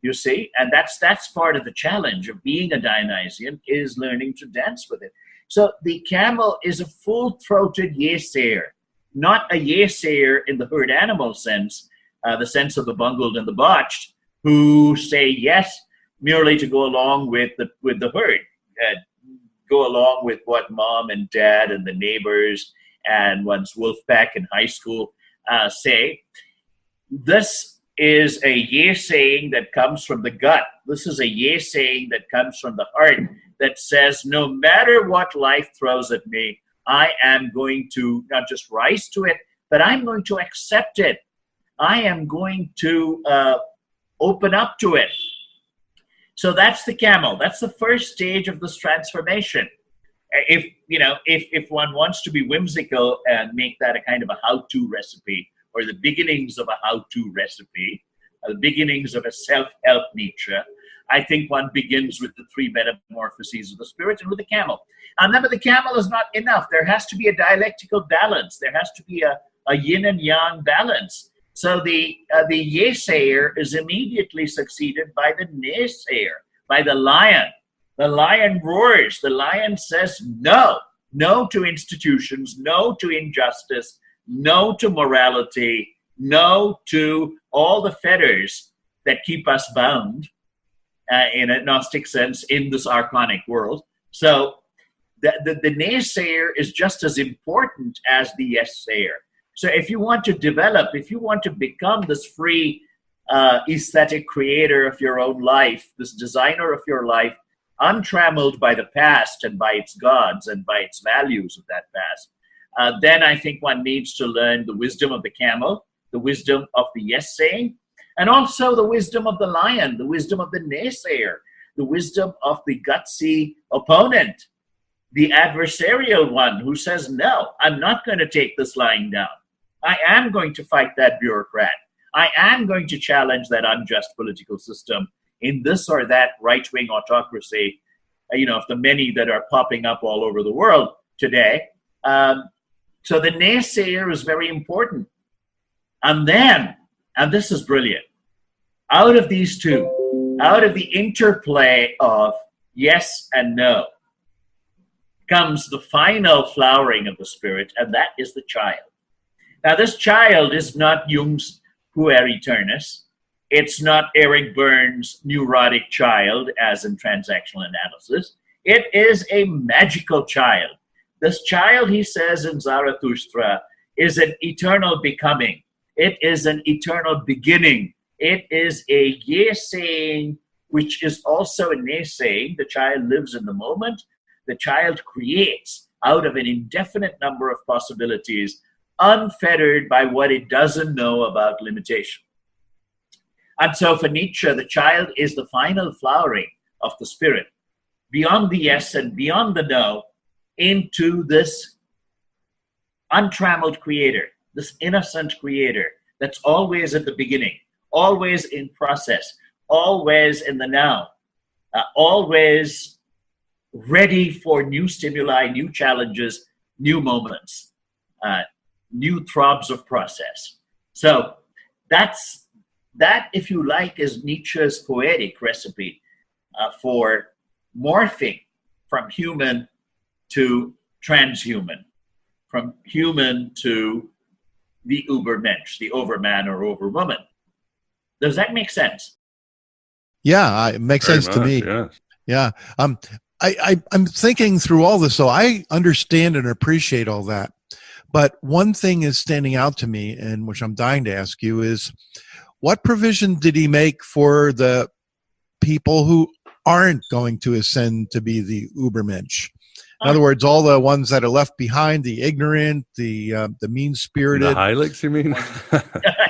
You see, and that's part of the challenge of being a Dionysian, is learning to dance with it. So the camel is a full-throated yes-sayer, not a yes-sayer in the herd animal sense, the sense of the bungled and the botched, who say yes merely to go along with the herd, go along with what mom and dad and the neighbors and one's wolf pack in high school say. This is a yes-saying that comes from the gut. This is a yes-saying that comes from the heart, that says, no matter what life throws at me, I am going to not just rise to it, but I'm going to accept it. I am going to open up to it. So that's the camel. That's the first stage of this transformation. If one wants to be whimsical and make that a kind of a how-to recipe, or the beginnings of a how-to recipe, the beginnings of a self-help Nietzsche, I think one begins with the three metamorphoses of the spirit and with the camel. And remember, the camel is not enough. There has to be a dialectical balance. There has to be a yin and yang balance. So the yes-sayer is immediately succeeded by the naysayer, by the lion. The lion roars. The lion says no. No to institutions, no to injustice, no to morality, no to all the fetters that keep us bound in a Gnostic sense in this archonic world. So the naysayer is just as important as the yes-sayer. So if you want to develop, if you want to become this free aesthetic creator of your own life, this designer of your life, untrammeled by the past and by its gods and by its values of that past, then I think one needs to learn the wisdom of the camel, the wisdom of the yes-saying, and also the wisdom of the lion, the wisdom of the naysayer, the wisdom of the gutsy opponent, the adversarial one who says, no, I'm not going to take this lying down. I am going to fight that bureaucrat. I am going to challenge that unjust political system in this or that right-wing autocracy, of the many that are popping up all over the world today. So the naysayer is very important. And then, and this is brilliant, out of these two, out of the interplay of yes and no, comes the final flowering of the spirit, and that is the child. Now, this child is not Jung's puer aeternus. It's not Eric Burns' neurotic child, as in transactional analysis. It is a magical child. This child, he says in Zarathustra, is an eternal becoming. It is an eternal beginning. It is a yes-saying, which is also a naysaying. The child lives in the moment. The child creates out of an indefinite number of possibilities, unfettered by what it doesn't know about limitation. And so for Nietzsche, the child is the final flowering of the spirit, beyond the yes and beyond the no, into this untrammeled creator, this innocent creator that's always at the beginning, always in process, always in the now, always ready for new stimuli, new challenges, new moments, new throbs of process. So that, if you like, is Nietzsche's poetic recipe for morphing from human to transhuman, from human to the Ubermensch, the overman or overwoman. Does that make sense? Yeah, it makes Very sense to much, me. yes. Yeah. I'm thinking through all this, so I understand and appreciate all that. But one thing is standing out to me, and which I'm dying to ask you, is what provision did he make for the people who aren't going to ascend to be the Ubermensch? In other words, all the ones that are left behind, the ignorant, the mean-spirited. The Heilex, you mean?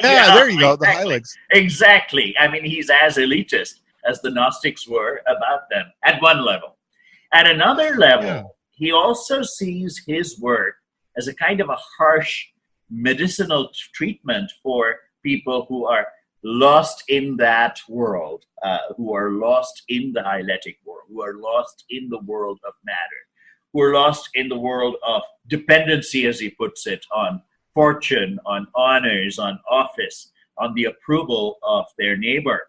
Yeah, there you go, the exactly. Heilex. Exactly. I mean, he's as elitist as the Gnostics were about them at one level. At another level, he also sees his work as a kind of a harsh medicinal treatment for people who are lost in that world, who are lost in the Heiletic world, who are lost in the world of matter, who are lost in the world of dependency, as he puts it, on fortune, on honors, on office, on the approval of their neighbor.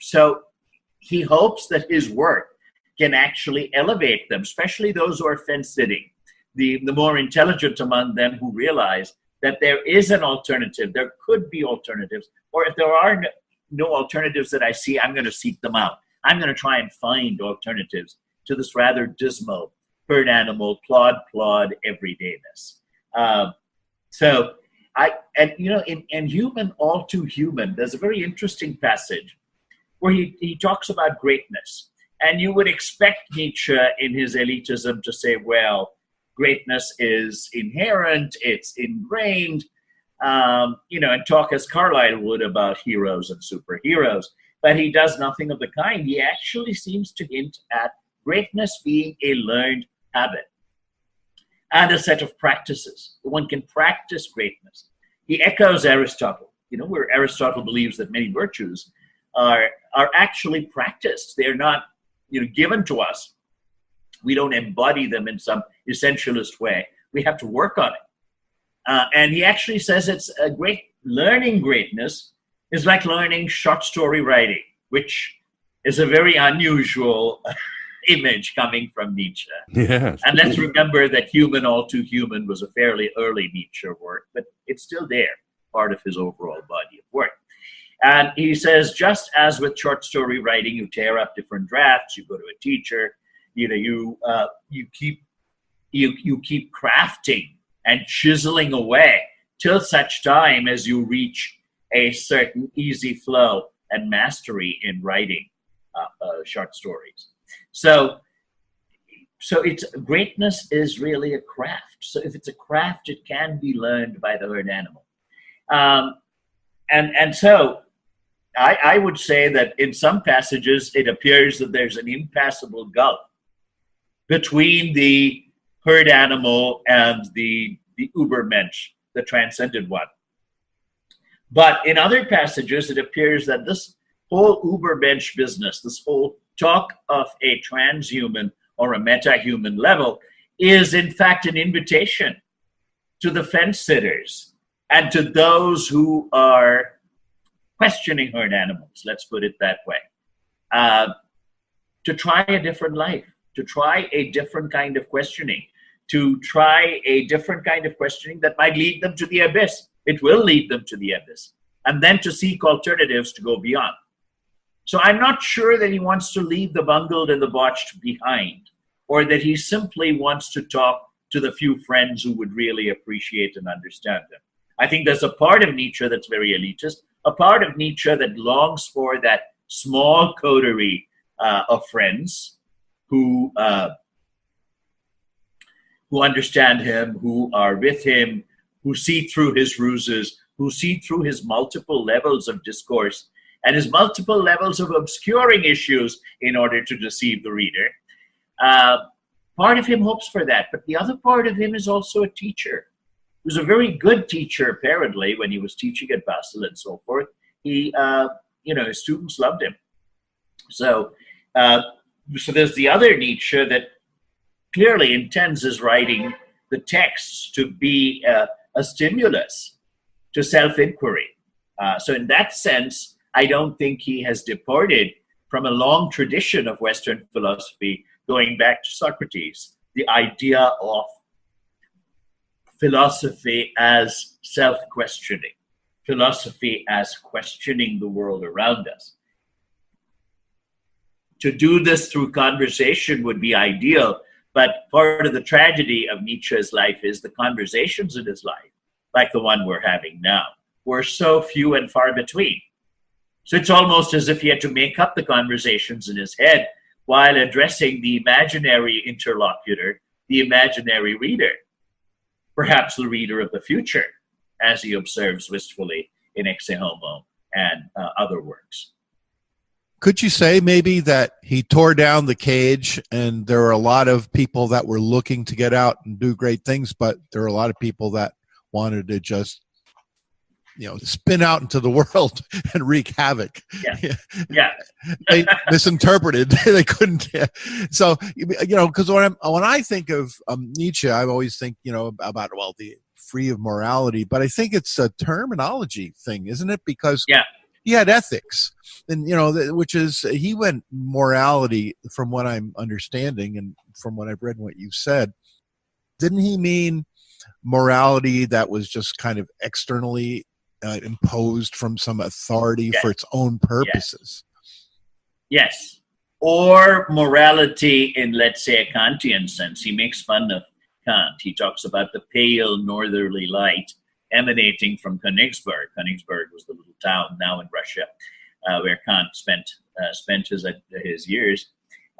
So he hopes that his work can actually elevate them, especially those who are fence-sitting, the more intelligent among them who realize that there is an alternative, there could be alternatives, or if there are no alternatives that I see, I'm going to seek them out. I'm going to try and find alternatives to this rather dismal herd animal, plod everydayness. In Human, All Too Human, there's a very interesting passage where he talks about greatness. And you would expect Nietzsche in his elitism to say, well, greatness is inherent, it's ingrained, and talk as Carlyle would about heroes and superheroes. But he does nothing of the kind. He actually seems to hint at greatness being a learned habit and a set of practices. One can practice greatness. He echoes Aristotle, where Aristotle believes that many virtues are actually practiced. They're not given to us. We don't embody them in some essentialist way. We have to work on it. And he actually says it's a great learning greatness is like learning short story writing, which is a very unusual image coming from Nietzsche. Yes. And let's remember that Human, All Too Human was a fairly early Nietzsche work, but it's still there, part of his overall body of work. And he says, just as with short story writing, you tear up different drafts, you go to a teacher, you keep crafting and chiseling away till such time as you reach a certain easy flow and mastery in writing short stories. So it's greatness is really a craft. So if it's a craft, it can be learned by the herd animal. And so I would say that in some passages, it appears that there's an impassable gulf between the herd animal and the Ubermensch, the transcended one. But in other passages, it appears that this whole Ubermensch business, this whole talk of a transhuman or a meta-human level, is in fact an invitation to the fence-sitters and to those who are questioning herd animals, let's put it that way, to try a different life, to try a different kind of questioning, to try a different kind of questioning that might lead them to the abyss. It will lead them to the abyss. And then to seek alternatives to go beyond. So I'm not sure that he wants to leave the bungled and the botched behind, or that he simply wants to talk to the few friends who would really appreciate and understand him. I think there's a part of Nietzsche that's very elitist, a part of Nietzsche that longs for that small coterie of friends who understand him, who are with him, who see through his ruses, who see through his multiple levels of discourse and his multiple levels of obscuring issues in order to deceive the reader. Part of him hopes for that, but the other part of him is also a teacher. He was a very good teacher, apparently, when he was teaching at Basel and so forth. His students loved him. So there's the other Nietzsche that clearly intends his writing, the texts, to be a stimulus to self-inquiry. So in that sense, I don't think he has departed from a long tradition of Western philosophy going back to Socrates, the idea of philosophy as self-questioning, philosophy as questioning the world around us. To do this through conversation would be ideal, but part of the tragedy of Nietzsche's life is the conversations in his life, like the one we're having now, were so few and far between. So it's almost as if he had to make up the conversations in his head while addressing the imaginary interlocutor, the imaginary reader, perhaps the reader of the future, as he observes wistfully in Exe Homo and other works. Could you say maybe that he tore down the cage and there were a lot of people that were looking to get out and do great things, but there were a lot of people that wanted to just, spin out into the world and wreak havoc? Yeah. They misinterpreted. They couldn't. So, because when I think of Nietzsche, I always think, about, the free of morality, but I think it's a terminology thing, isn't it? Because he had ethics, and which is, he went morality, from what I'm understanding and from what I've read and what you said. Didn't he mean morality that was just kind of externally imposed from some authority for its own purposes? Yes. Or morality in, let's say, a Kantian sense. He makes fun of Kant. He talks about the pale northerly light emanating from Königsberg. Königsberg was the little town now in Russia where Kant spent his years,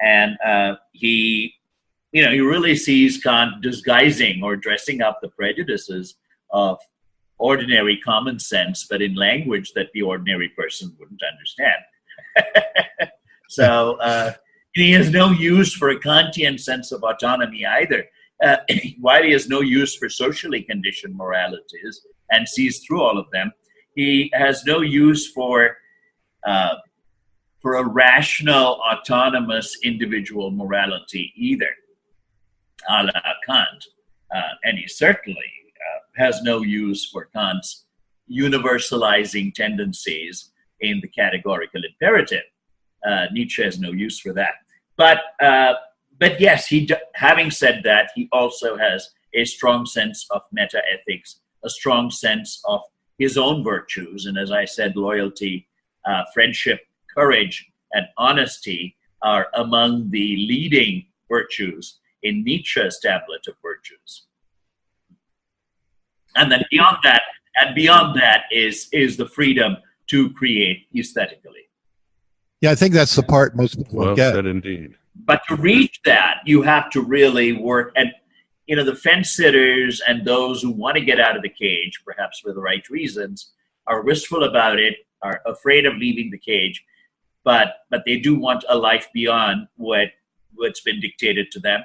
and he really sees Kant disguising or dressing up the prejudices of ordinary common sense, but in language that the ordinary person wouldn't understand. So he has no use for a Kantian sense of autonomy either. While he has no use for socially conditioned moralities and sees through all of them, he has no use for a rational, autonomous, individual morality either, a la Kant. And he certainly has no use for Kant's universalizing tendencies in the categorical imperative. Nietzsche has no use for that. But yes, having said that, he also has a strong sense of meta-ethics, a strong sense of his own virtues. And as I said, loyalty, friendship, courage, and honesty are among the leading virtues in Nietzsche's tablet of virtues. And then beyond that is the freedom to create aesthetically. Yeah, I think that's the part most people Well get. said indeed. But to reach that, you have to really work. And, the fence sitters and those who want to get out of the cage, perhaps for the right reasons, are wistful about it, are afraid of leaving the cage, but they do want a life beyond what's been dictated to them.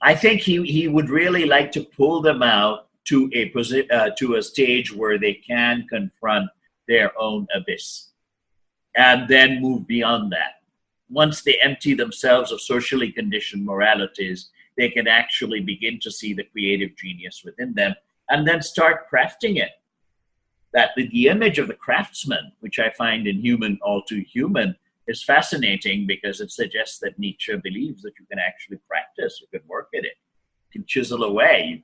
I think he would really like to pull them out to a stage where they can confront their own abyss, and then move beyond that. Once they empty themselves of socially conditioned moralities, they can actually begin to see the creative genius within them, and then start crafting it. That the image of the craftsman, which I find in Human All Too Human, is fascinating because it suggests that Nietzsche believes that you can actually practice, you can work at it, you can chisel away,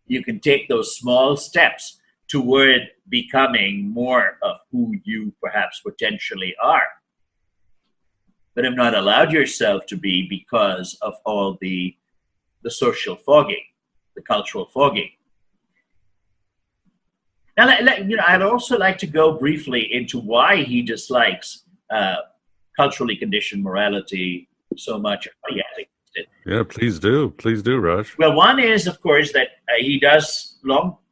you can take those small steps toward becoming more of who you perhaps potentially are, but have not allowed yourself to be because of all the social fogging, the cultural fogging. Now, I'd also like to go briefly into why he dislikes culturally conditioned morality so much. Yeah, please do, Raj. Well, one is, of course, that he does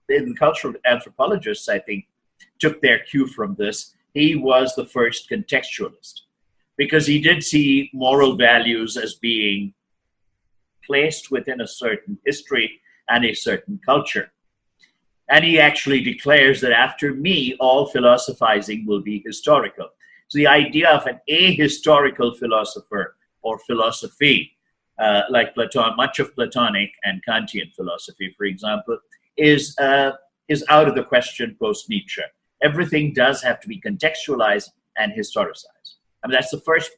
the cultural anthropologists, I think, took their cue from this. He was the first contextualist because he did see moral values as being placed within a certain history and a certain culture. And he actually declares that after me, all philosophizing will be historical. So the idea of an ahistorical philosopher or philosophy, like Platon, much of Platonic and Kantian philosophy, for example, is out of the question post-Nietzsche. Everything does have to be contextualized and historicized. I mean, that's the first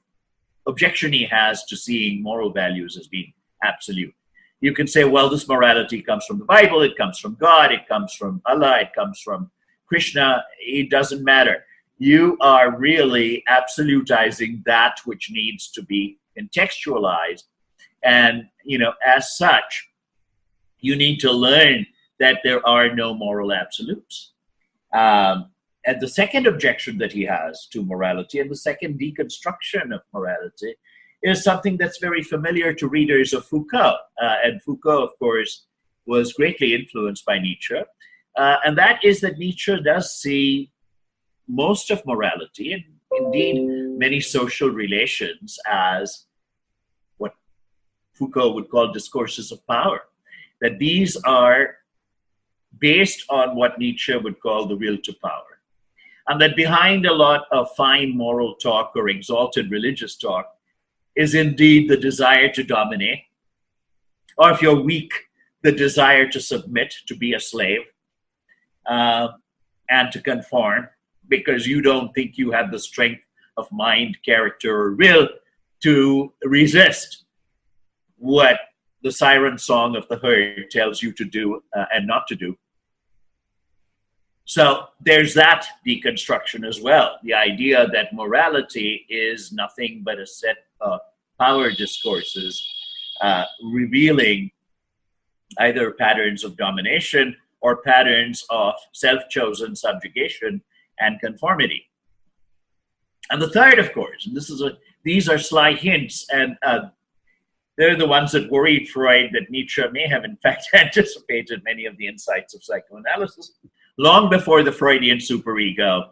objection he has to seeing moral values as being absolute. You can say, well, this morality comes from the Bible, it comes from God, it comes from Allah, it comes from Krishna. It doesn't matter. You are really absolutizing that which needs to be contextualized. And, as such, you need to learn that there are no moral absolutes. And the second objection that he has to morality, and the second deconstruction of morality, is something that's very familiar to readers of Foucault. And Foucault, of course, was greatly influenced by Nietzsche. And that is that Nietzsche does see most of morality, and indeed many social relations, as what Foucault would call discourses of power. That these are based on what Nietzsche would call the will to power. And that behind a lot of fine moral talk or exalted religious talk is indeed the desire to dominate, or if you're weak, the desire to submit, to be a slave, and to conform, because you don't think you have the strength of mind, character, or will to resist what the siren song of the herd tells you to do and not to do. So there's that deconstruction as well. The idea that morality is nothing but a set of power discourses revealing either patterns of domination or patterns of self-chosen subjugation and conformity. And the third, of course, and these are sly hints, and they're the ones that worried Freud that Nietzsche may have in fact anticipated many of the insights of psychoanalysis. Long before the Freudian superego,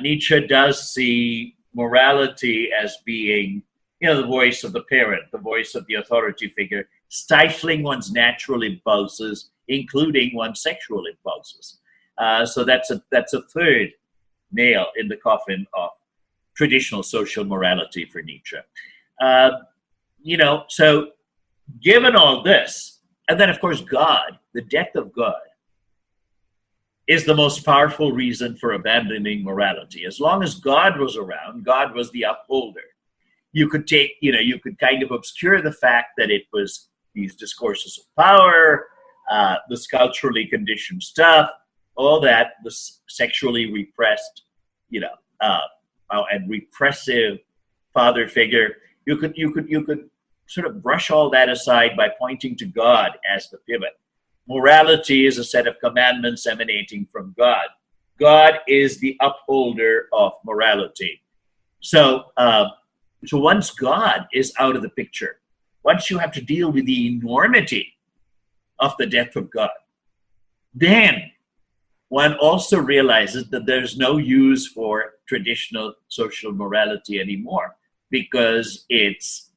Nietzsche does see morality as being, the voice of the parent, the voice of the authority figure, stifling one's natural impulses, including one's sexual impulses. So that's a third nail in the coffin of traditional social morality for Nietzsche. So given all this, and then of course God, the death of God, is the most powerful reason for abandoning morality. As long as God was around, God was the upholder. You could take, you could kind of obscure the fact that it was these discourses of power, this culturally conditioned stuff, all that, the sexually repressed, and repressive father figure. You could sort of brush all that aside by pointing to God as the pivot. Morality is a set of commandments emanating from God. God is the upholder of morality. So once God is out of the picture, once you have to deal with the enormity of the death of God, then one also realizes that there's no use for traditional social morality anymore, because its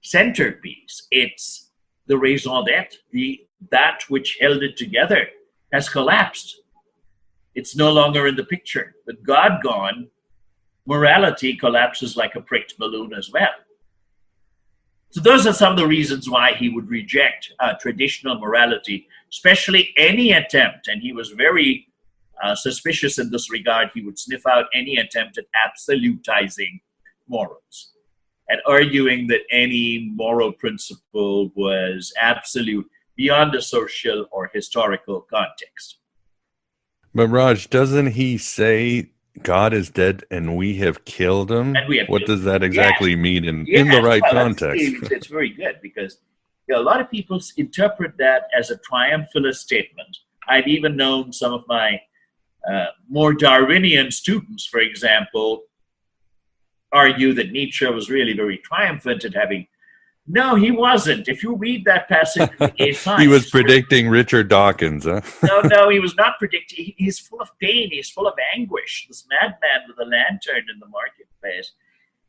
centerpiece, it's the raison d'etre, that which held it together, has collapsed. It's no longer in the picture. With God gone, morality collapses like a pricked balloon as well. So those are some of the reasons why he would reject traditional morality, especially any attempt, and he was very suspicious in this regard. He would sniff out any attempt at absolutizing morals and arguing that any moral principle was absolute beyond a social or historical context. But Raj, doesn't he say God is dead and we have killed him? What does that exactly mean in the right context? It's very good, because a lot of people interpret that as a triumphalist statement. I've even known some of my more Darwinian students, for example, argue that Nietzsche was really very triumphant at having. No, he wasn't. If you read that passage, he was predicting Richard Dawkins, huh? No, he was not predicting. He's full of pain. He's full of anguish. This madman with a lantern in the marketplace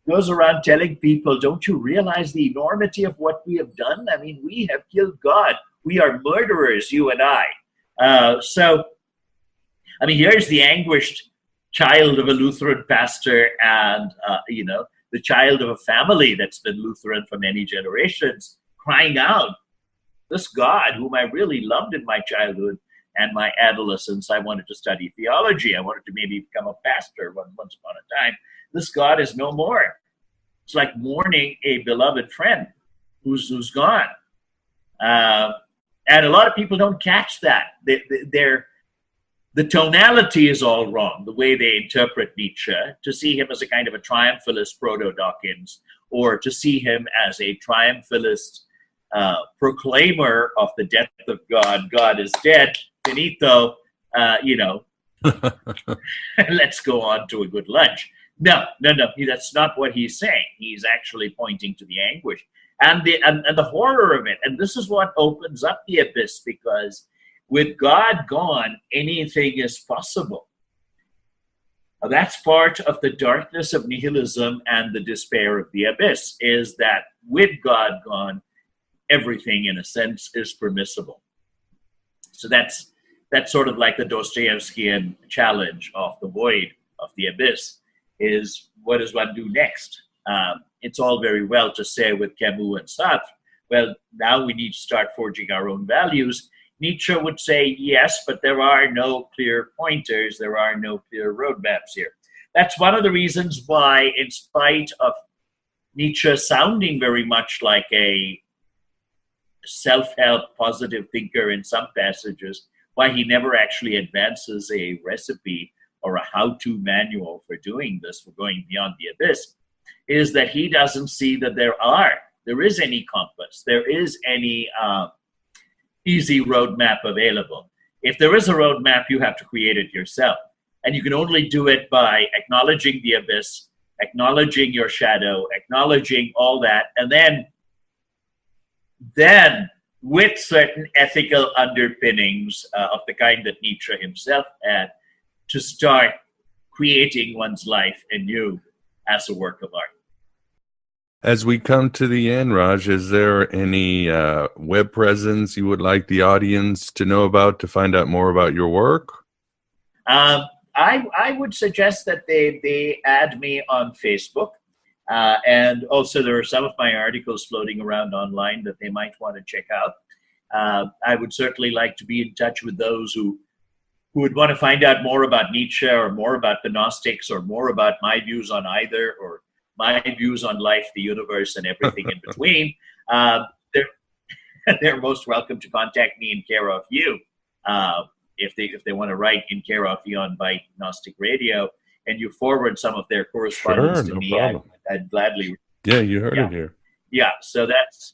goes around telling people, don't you realize the enormity of what we have done? I mean, we have killed God. We are murderers, you and I. Here's the anguished child of a Lutheran pastor and, the child of a family that's been Lutheran for many generations, crying out, this God, whom I really loved in my childhood and my adolescence, I wanted to study theology. I wanted to maybe become a pastor once upon a time. This God is no more. It's like mourning a beloved friend who's gone. And a lot of people don't catch that. The tonality is all wrong, the way they interpret Nietzsche, to see him as a kind of a triumphalist proto-Dawkins, or to see him as a triumphalist proclaimer of the death of God. God is dead, finito, let's go on to a good lunch. No, that's not what he's saying. He's actually pointing to the anguish and the horror of it. And this is what opens up the abyss, because with God gone, anything is possible. Now, that's part of the darkness of nihilism and the despair of the abyss, is that with God gone, everything in a sense is permissible. So that's sort of like the Dostoevskian challenge of the void, of the abyss, is what does one do next? It's all very well to say with Camus and Sartre, well, now we need to start forging our own values. Nietzsche would say, yes, but there are no clear pointers, there are no clear roadmaps here. That's one of the reasons why, in spite of Nietzsche sounding very much like a self-help positive thinker in some passages, why he never actually advances a recipe or a how-to manual for doing this, for going beyond the abyss, is that he doesn't see that there is any compass, there is any easy roadmap available. If there is a roadmap, you have to create it yourself. And you can only do it by acknowledging the abyss, acknowledging your shadow, acknowledging all that, and then with certain ethical underpinnings of the kind that Nietzsche himself had, to start creating one's life anew as a work of art. As we come to the end, Raj, is there any web presence you would like the audience to know about to find out more about your work? I would suggest that they add me on Facebook. And also there are some of my articles floating around online that they might want to check out. I would certainly like to be in touch with those who would want to find out more about Nietzsche, or more about the Gnostics, or more about my views on either, or my views on life, the universe, and everything in between. They're most welcome to contact me in care of you. If they want to write in care of you on Byte Gnostic Radio, and you forward some of their correspondence to me, I'd gladly. Yeah, you heard it here. Yeah, so that's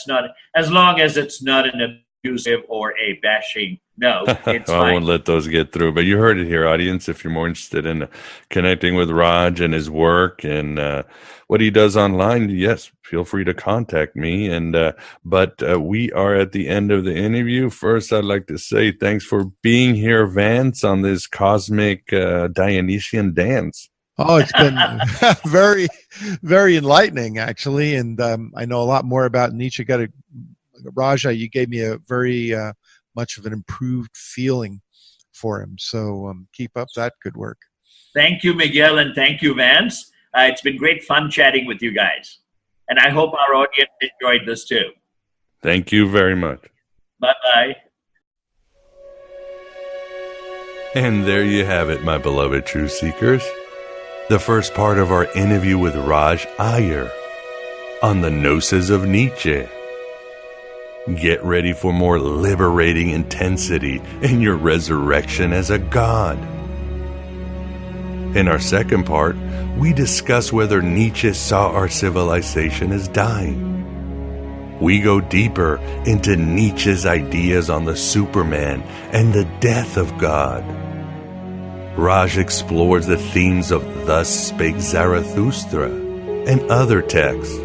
not, as long as it's not an abusive or a bashing. No, it's I won't let those get through. But you heard it here, audience. If you're more interested in connecting with Raj and his work and what he does online, yes, feel free to contact me. And but we are at the end of the interview. First, I'd like to say thanks for being here, Vance, on this cosmic Dionysian dance. Oh, it's been very, very enlightening, actually. And I know a lot more about Nietzsche. Raja, you gave me a very much of an improved feeling for him. So keep up that good work. Thank you, Miguel, and thank you, Vance. It's been great fun chatting with you guys. And I hope our audience enjoyed this too. Thank you very much. Bye-bye. And there you have it, my beloved truth seekers. The first part of our interview with Raj Ayyar on the Gnosis of Nietzsche. Get ready for more liberating intensity in your resurrection as a god. In our second part, we discuss whether Nietzsche saw our civilization as dying. We go deeper into Nietzsche's ideas on the Superman and the death of God. Raj explores the themes of Thus Spake Zarathustra and other texts.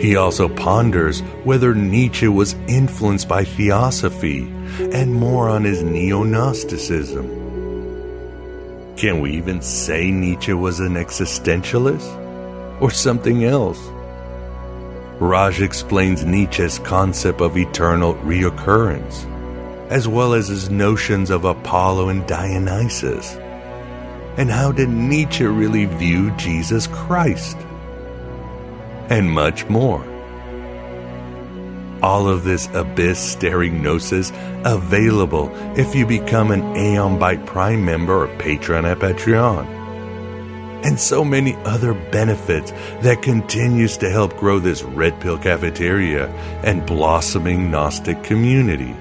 He also ponders whether Nietzsche was influenced by theosophy and more on his neo-Gnosticism. Can we even say Nietzsche was an existentialist or something else? Raj explains Nietzsche's concept of eternal reoccurrence, as well as his notions of Apollo and Dionysus. And how did Nietzsche really view Jesus Christ? And much more. All of this abyss-staring gnosis available if you become an Aeon Byte Prime member or patron at Patreon. and so many other benefits that continues to help grow this red pill cafeteria and blossoming Gnostic community.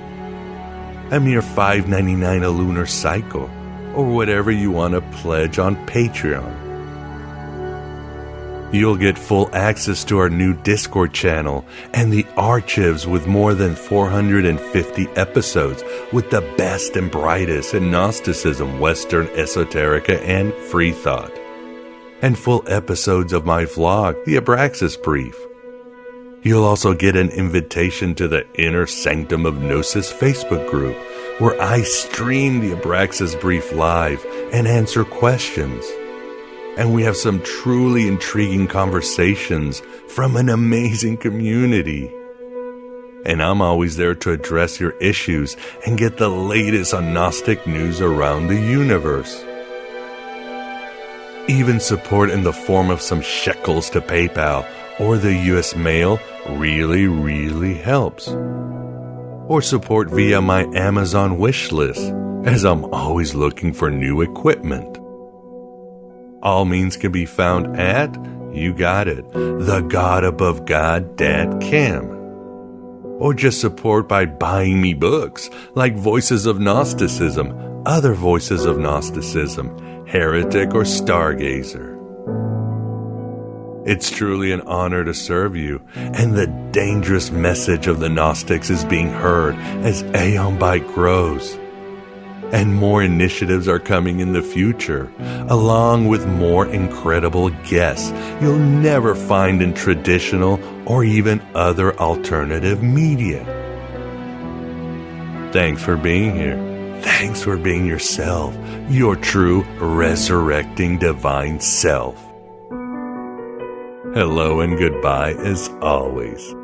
A mere $5.99 a lunar cycle, or whatever you want to pledge on Patreon. You'll get full access to our new Discord channel and the archives with more than 450 episodes with the best and brightest in Gnosticism, Western esoterica, and free thought. And full episodes of my vlog, The Abraxas Brief. You'll also get an invitation to the Inner Sanctum of Gnosis Facebook group, where I stream The Abraxas Brief live and answer questions. And we have some truly intriguing conversations from an amazing community. And I'm always there to address your issues and get the latest on Gnostic news around the universe. Even support in the form of some shekels to PayPal or the US mail really helps. Or support via my Amazon wish list, as I'm always looking for new equipment. All means can be found at, you got it, thegodabovegod.com. Or just support by buying me books like Voices of Gnosticism, Other Voices of Gnosticism, Heretic, or Stargazer. It's truly an honor to serve you, and the dangerous message of the Gnostics is being heard as Aeon Byte grows. And more initiatives are coming in the future, along with more incredible guests you'll never find in traditional or even other alternative media. Thanks for being here. Thanks for being yourself, your true resurrecting divine self. Hello and goodbye as always.